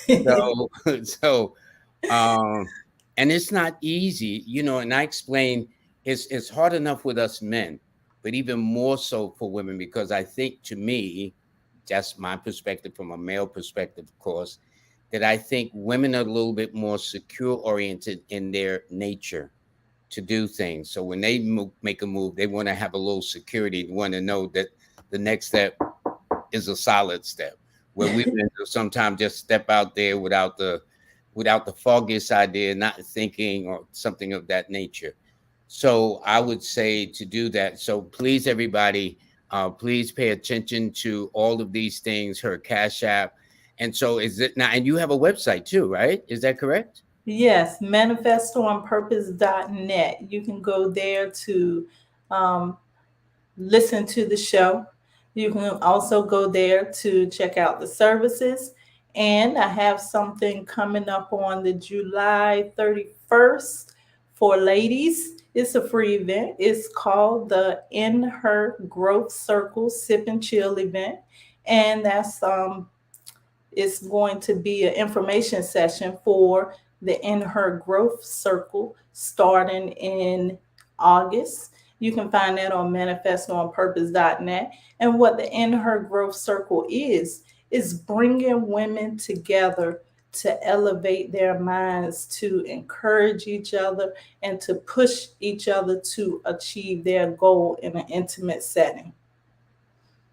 So, so, um, and it's not easy, you know. And I explain it's hard enough with us men, but even more so for women, because I think, to me, just my perspective from a male perspective, of course, that I think women are a little bit more secure oriented in their nature to do things. So when they make a move, they want to have a little security, want to know that the next step is a solid step. Where we sometimes just step out there without the foggiest idea, not thinking or something of that nature. So I would say to do that. So please, everybody, please pay attention to all of these things. Her Cash App, and so is it now? And you have a website too, right? Is that correct? Yes, manifestonpurpose.net. You can go there to um, listen to the show. You can also go there to check out the services. And I have something coming up on the July 31st for ladies. It's a free event. It's called the In Her Growth Circle Sip and Chill event. And that's it's going to be an information session for the In Her Growth Circle starting in August. You can find that on manifestonpurpose.net. And what the In Her Growth Circle is bringing women together to elevate their minds, to encourage each other, and to push each other to achieve their goal in an intimate setting.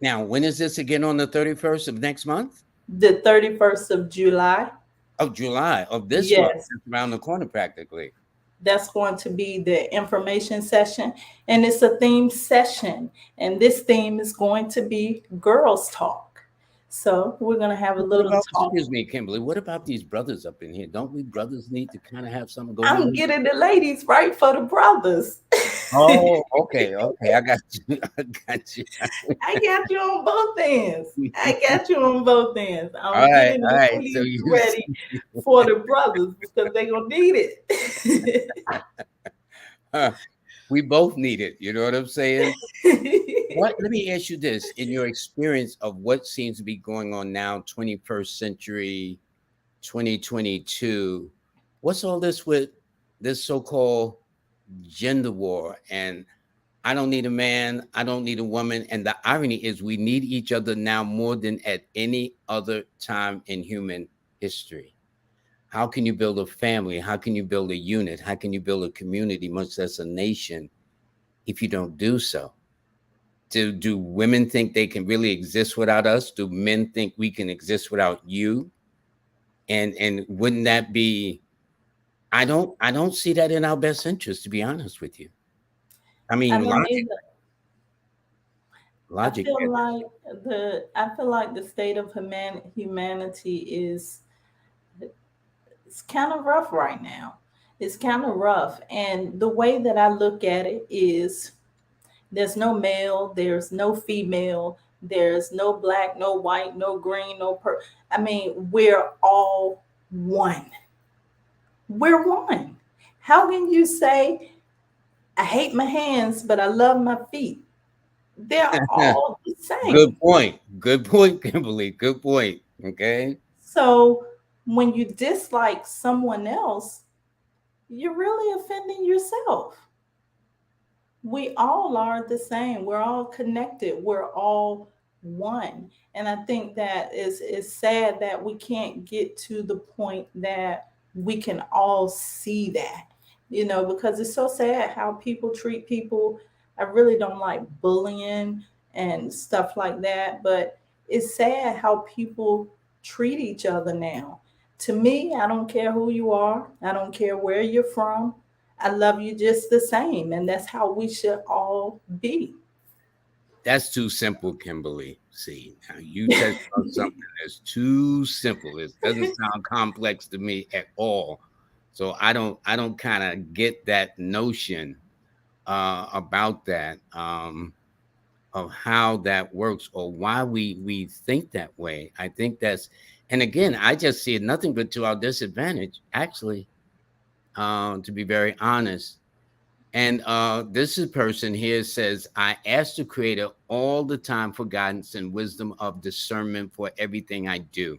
Now, when is this again? On the 31st of next month? The 31st of July. Of July of this month, Yes, just around the corner, practically. that's going to be the information session. And it's a theme session. And this theme is going to be girls talk. So we're going to have a What little about, talk. excuse me, Kimberly, what about these brothers up in here? Don't we brothers need to kind of have something going I'm on? getting the ladies right for the brothers. Oh, okay, okay. I got you. I got you. I got you on both ends. I got you on both ends. I'm All right, getting all the right. So ladies you ready for the brothers because they're going to need it. huh. We both need it. You know what I'm saying? Let me ask you this: in your experience of what seems to be going on now, 21st century, 2022, what's all this with this so-called gender war? And I don't need a man, I don't need a woman. And the irony is, we need each other now more than at any other time in human history. How can you build a family? How can you build a unit? How can you build a community, much less a nation, if you don't do so? Do women think they can really exist without us? Do men think we can exist without you? And wouldn't that be, I don't see that in our best interest, to be honest with you. I I mean, don't either. I logic. feel like the state of humanity is, it's kind of rough right now. It's kind of rough, and the way that I look at it is, there's no male, there's no female, there's no black, no white, no green, I mean, we're all one. We're one. How can you say, I hate my hands, but I love my feet? They're all the Good same. point. Good point, Kimberly. Good point. Okay. So when you dislike someone else, you're really offending yourself. We all are the same. We're all connected. We're all one. And I think that is sad that we can't get to the point that we can all see that, because it's so sad how people treat people. I really don't like bullying and stuff like that, but it's sad how people treat each other now. To me, I don't care who you are. I don't care where you're from. I love you just the same. And that's how we should all be. That's too simple, Kimberly. See, now you touched on something that's too simple. It doesn't sound complex to me at all. So I don't kind of get that notion about that, of how that works or why we think that way. I think that's, and again, I just see it nothing but to our disadvantage, actually, to be very honest. And this is person here says, I ask the creator all the time for guidance and wisdom of discernment for everything I do.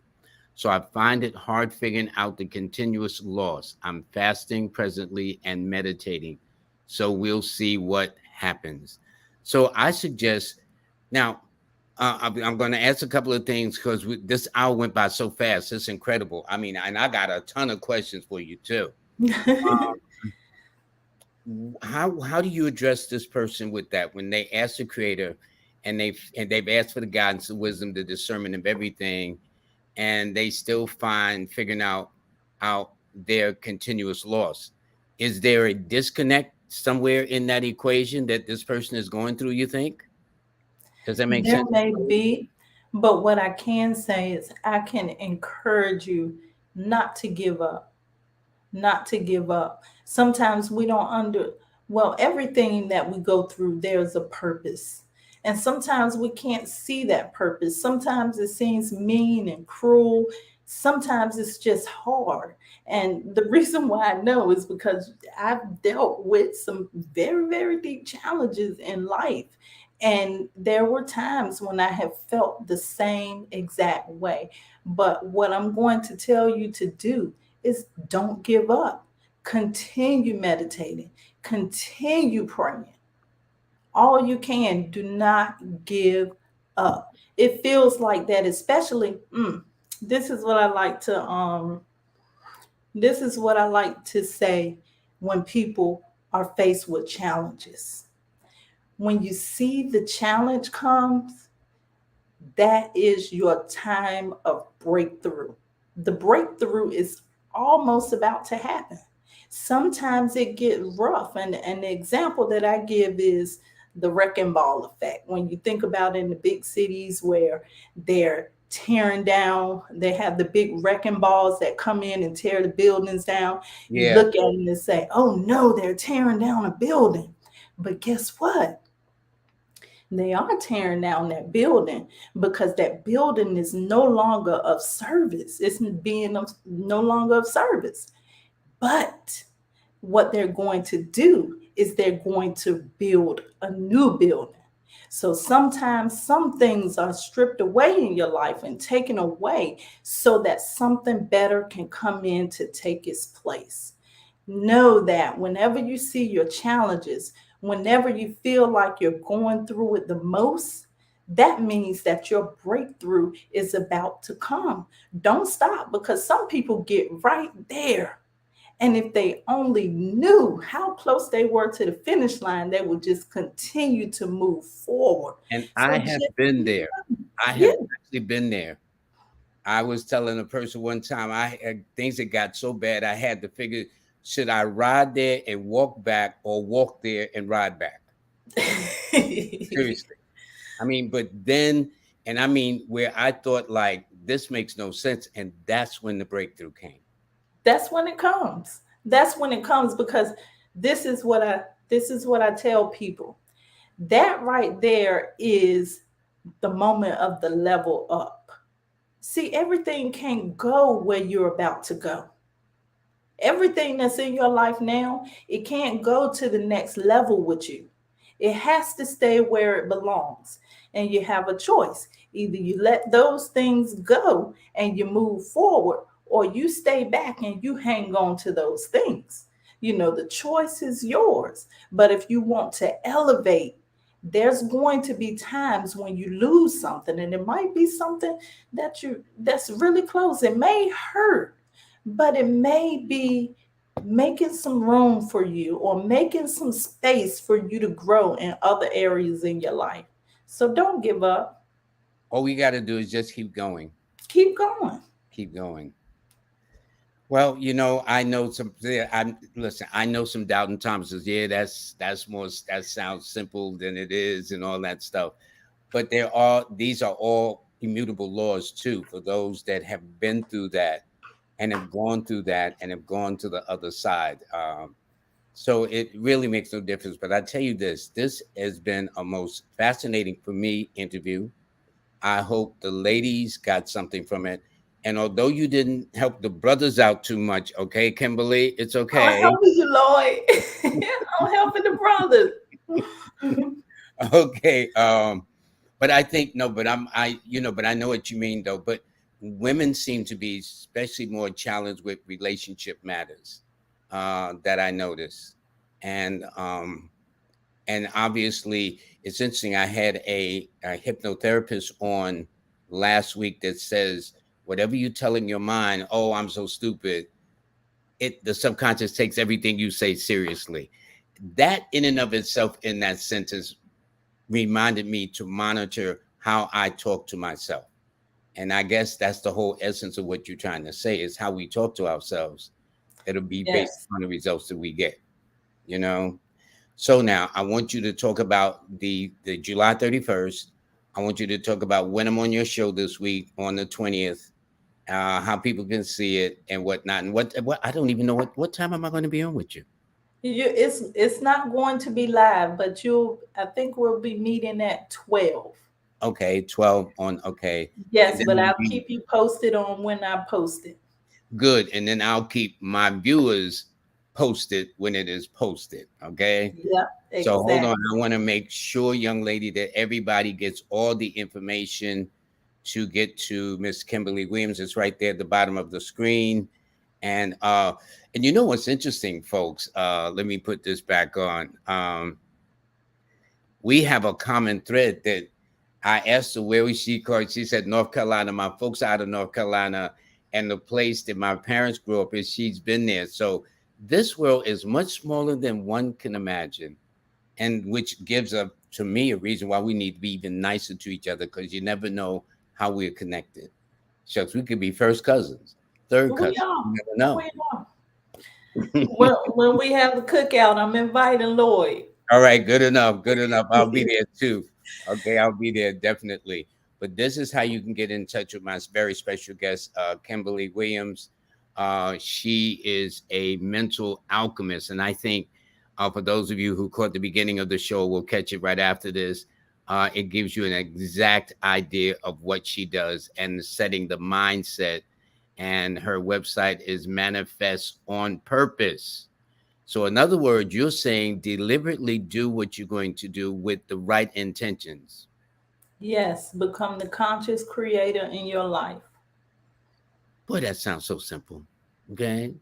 So I find it hard figuring out the continuous loss. I'm fasting presently and meditating. So we'll see what happens. So I suggest now, I'm going to ask a couple of things because this hour went by so fast. It's incredible. I mean, and I got a ton of questions for you too. How do you address this person with that when they ask the creator and they've asked for the guidance, the wisdom, the discernment of everything, and they still find figuring out their continuous loss? Is there a disconnect somewhere in that equation that this person is going through, you think? Does that make There sense? may be, but what I can say is I can encourage you not to give up, not to give up. Sometimes we don't well, everything that we go through, there's a purpose. And sometimes we can't see that purpose. Sometimes it seems mean and cruel. Sometimes it's just hard. And the reason why I know is because I've dealt with some very, very deep challenges in life. And there were times when I have felt the same exact way. But what I'm going to tell you to do is don't give up. Continue meditating, continue praying. All you can, do not give up. It feels like that, especially this is what I like to this is what I like to say when people are faced with challenges. When you see the challenge comes, that is your time of breakthrough. The breakthrough is almost about to happen. Sometimes it gets rough. And the example that I give is the wrecking ball effect. When you think about in the big cities where they're tearing down, they have the big wrecking balls that come in and tear the buildings down. You Yeah. look at them and say, oh no, they're tearing down a building. But guess what? They are tearing down that building because that building is no longer of service. It's no longer of service. But what they're going to do is they're going to build a new building. So sometimes some things are stripped away in your life and taken away so that something better can come in to take its place. Know that whenever you see your challenges, whenever you feel like you're going through it the most, that means that your breakthrough is about to come. Don't stop, because some people get right there. And if they only knew how close they were to the finish line, they would just continue to move forward. And I So have just been keep there. going. I Yeah. have actually been there. I was telling a person one time, I had things that got so bad, I had to figure, should I ride there and walk back, or walk there and ride back? Seriously. I mean, but then, and I mean, where I thought like this makes no sense, and that's when the breakthrough came. That's when it comes. That's when it comes, because this is what I this is what I tell people. That right there is the moment of the level up. See, everything can't go where you're about to go. Everything that's in your life now, it can't go to the next level with you. It has to stay where it belongs. And you have a choice. Either you let those things go and you move forward, or you stay back and you hang on to those things. The choice is yours. But if you want to elevate, there's going to be times when you lose something, and it might be something that's really close. It may hurt, but it may be making some room for you, or making some space for you to grow in other areas in your life. So don't give up. All we got to do is just keep going, Keep going. keep going. Well, I know some. Yeah, I'm listen. I know some doubting Thomases. Yeah, that's more. That sounds simple than it is, and all that stuff. But these are all immutable laws too, for those that have been through that and have gone through that and have gone to the other side. So it really makes no difference. But I tell you this has been a most fascinating for me interview. I hope the ladies got something from it. And although you didn't help the brothers out too much, okay, Kimberly, it's I'm okay. helping you, Lloyd. I'm helping the brothers. Okay. But I think no, but but I know what you mean though. But women seem to be especially more challenged with relationship matters, that I notice. And obviously it's interesting. I had a hypnotherapist on last week that says whatever you telling your mind, oh, I'm so stupid, the subconscious takes everything you say seriously. That in and of itself, in that sentence, reminded me to monitor how I talk to myself. And I guess that's the whole essence of what you're trying to say, is how we talk to ourselves. It'll be based Yes. on the results that we get, you know? So now I want you to talk about the July 31st. I want you to talk about when I'm on your show this week on the 20th, how people can see it and whatnot. And what I don't even know what time am I going to be on with you? It's not going to be live, but I think we'll be meeting at 12. Okay, 12 on, okay. And Yes, then but we'll I'll be keep you posted on when I post it. good. And then I'll keep my viewers posted when it is posted. Okay. Yep, So hold on. exactly. I want to make sure, young lady, that everybody gets all the information to get to Miss Kimberly Williams. It's right there at the bottom of the screen. And you know what's interesting, folks? Let me put this back on. We have a common thread that I asked her where was she called. She said North Carolina. My folks are out of North Carolina, and the place that my parents grew up is she's been there. So this world is much smaller than one can imagine, and which gives to me a reason why we need to be even nicer to each other, because you never know how we're connected. Shucks, we could be first cousins, third We cousins. are. You never We know. are. When we have the cookout, I'm inviting Lloyd. All right, good enough. Good enough. I'll be there too. Okay, I'll be there definitely. But this is how you can get in touch with my very special guest, Kimberly Williams. She is a mental alchemist. And I think for those of you who caught the beginning of the show, we'll catch it right after this. It gives you an exact idea of what she does and setting the mindset. And her website is Manifest on Purpose. So, in other words, you're saying deliberately do what you're going to do with the right intentions. Yes, become the conscious creator in your life. Boy, that sounds so simple. Okay.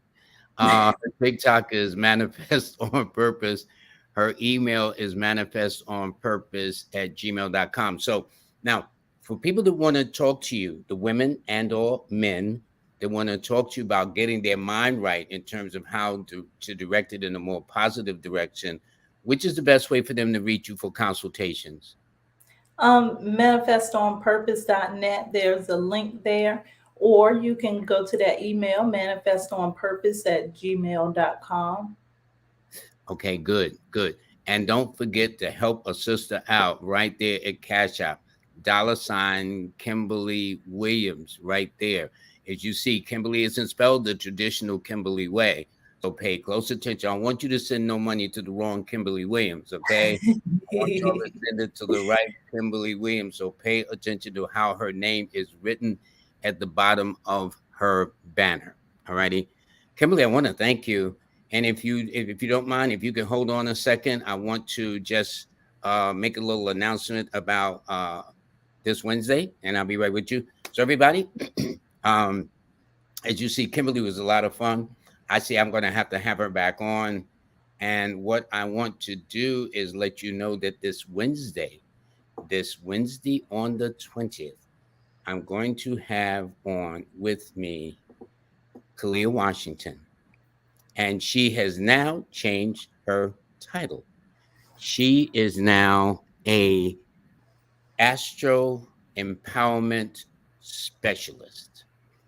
Her TikTok is manifest on purpose. Her email is manifest on purpose at gmail.com. So now for people that want to talk to you, the women and or men that want to talk to you about getting their mind right in terms of how to direct it in a more positive direction, which is the best way for them to reach you for consultations? Manifestonpurpose.net. There's a link there. Or you can go to that email, manifestonpurpose@gmail.com. Okay, good, good. And don't forget to help a sister out right there at Cash App. $ Kimberly Williams right there. As you see, Kimberly isn't spelled the traditional Kimberly way. So pay close attention. I want you to send no money to the wrong Kimberly Williams, okay? I want y'all to send it to the right Kimberly Williams. So pay attention to how her name is written at the bottom of her banner. All righty. Kimberly, I want to thank you. And if you don't mind, if you can hold on a second, I want to just make a little announcement about this Wednesday, and I'll be right with you. So everybody, um, as you see, Kimberly was a lot of fun. I see I'm going to have her back on. And what I want to do is let you know that this Wednesday on the 20th, I'm going to have on with me Kalia Washington. And she has now changed her title. She is now a astro empowerment specialist.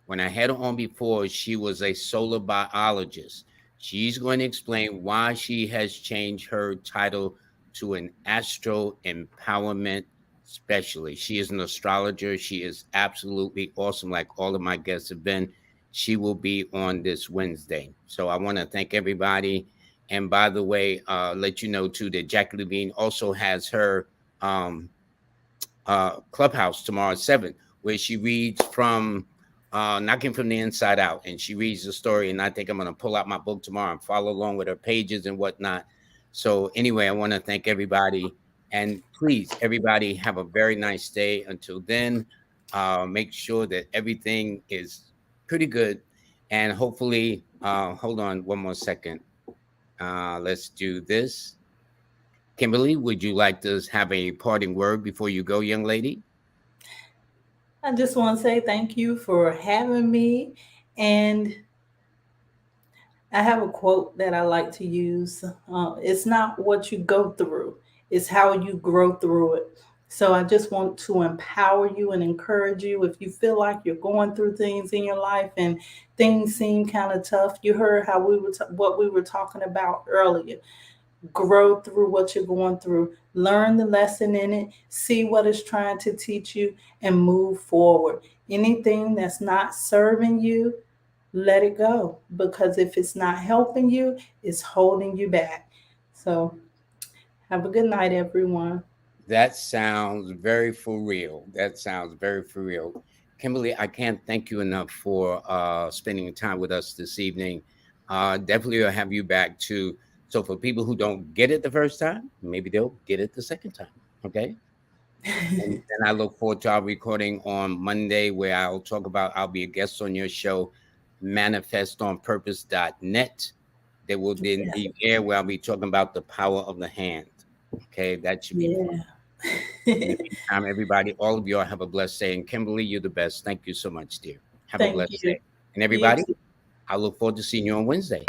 When I had her on before, she was a solar biologist. She's going to explain why she has changed her title to an astro empowerment specialist. She is an astrologer. She is absolutely awesome, like all of my guests have been. She will be on this Wednesday. So I want to thank everybody. And by the way, let you know too that Jackie Levine also has her um, Clubhouse tomorrow at 7, where she reads from Knocking from the Inside Out. And she reads the story. And I think I'm going to pull out my book tomorrow and follow along with her pages and whatnot. So, anyway, I want to thank everybody. And please, everybody, have a very nice day. Until then, make sure that everything is pretty good. And hopefully, hold on one more second. Let's do this. Kimberly, would you like to have a parting word before you go, young lady? I just want to say thank you for having me. And I have a quote that I like to use. It's not what you go through, it's how you grow through it. So I just want to empower you and encourage you. If you feel like you're going through things in your life and things seem kind of tough, you heard how what we were talking about earlier. Grow through what you're going through, learn the lesson in it, see what it's trying to teach you, and move forward. Anything that's not serving you, let it go, because if it's not helping you, it's holding you back. So have a good night, everyone. That sounds very for real. That sounds very for real. Kimberly, I can't thank you enough for spending time with us this evening. Definitely will have you back too. So for people who don't get it the first time, maybe they'll get it the second time. Okay. And I look forward to our recording on Monday where I'll be a guest on your show, manifestonpurpose.net. That will then Yeah. be air where I'll be talking about the power of the hand. Okay, that should be fun. Yeah. In the meantime, everybody, all of y'all have a blessed day. And Kimberly, you're the best. Thank you so much, dear. Have a Thank blessed you. day. And You everybody, too. I look forward to seeing you on Wednesday.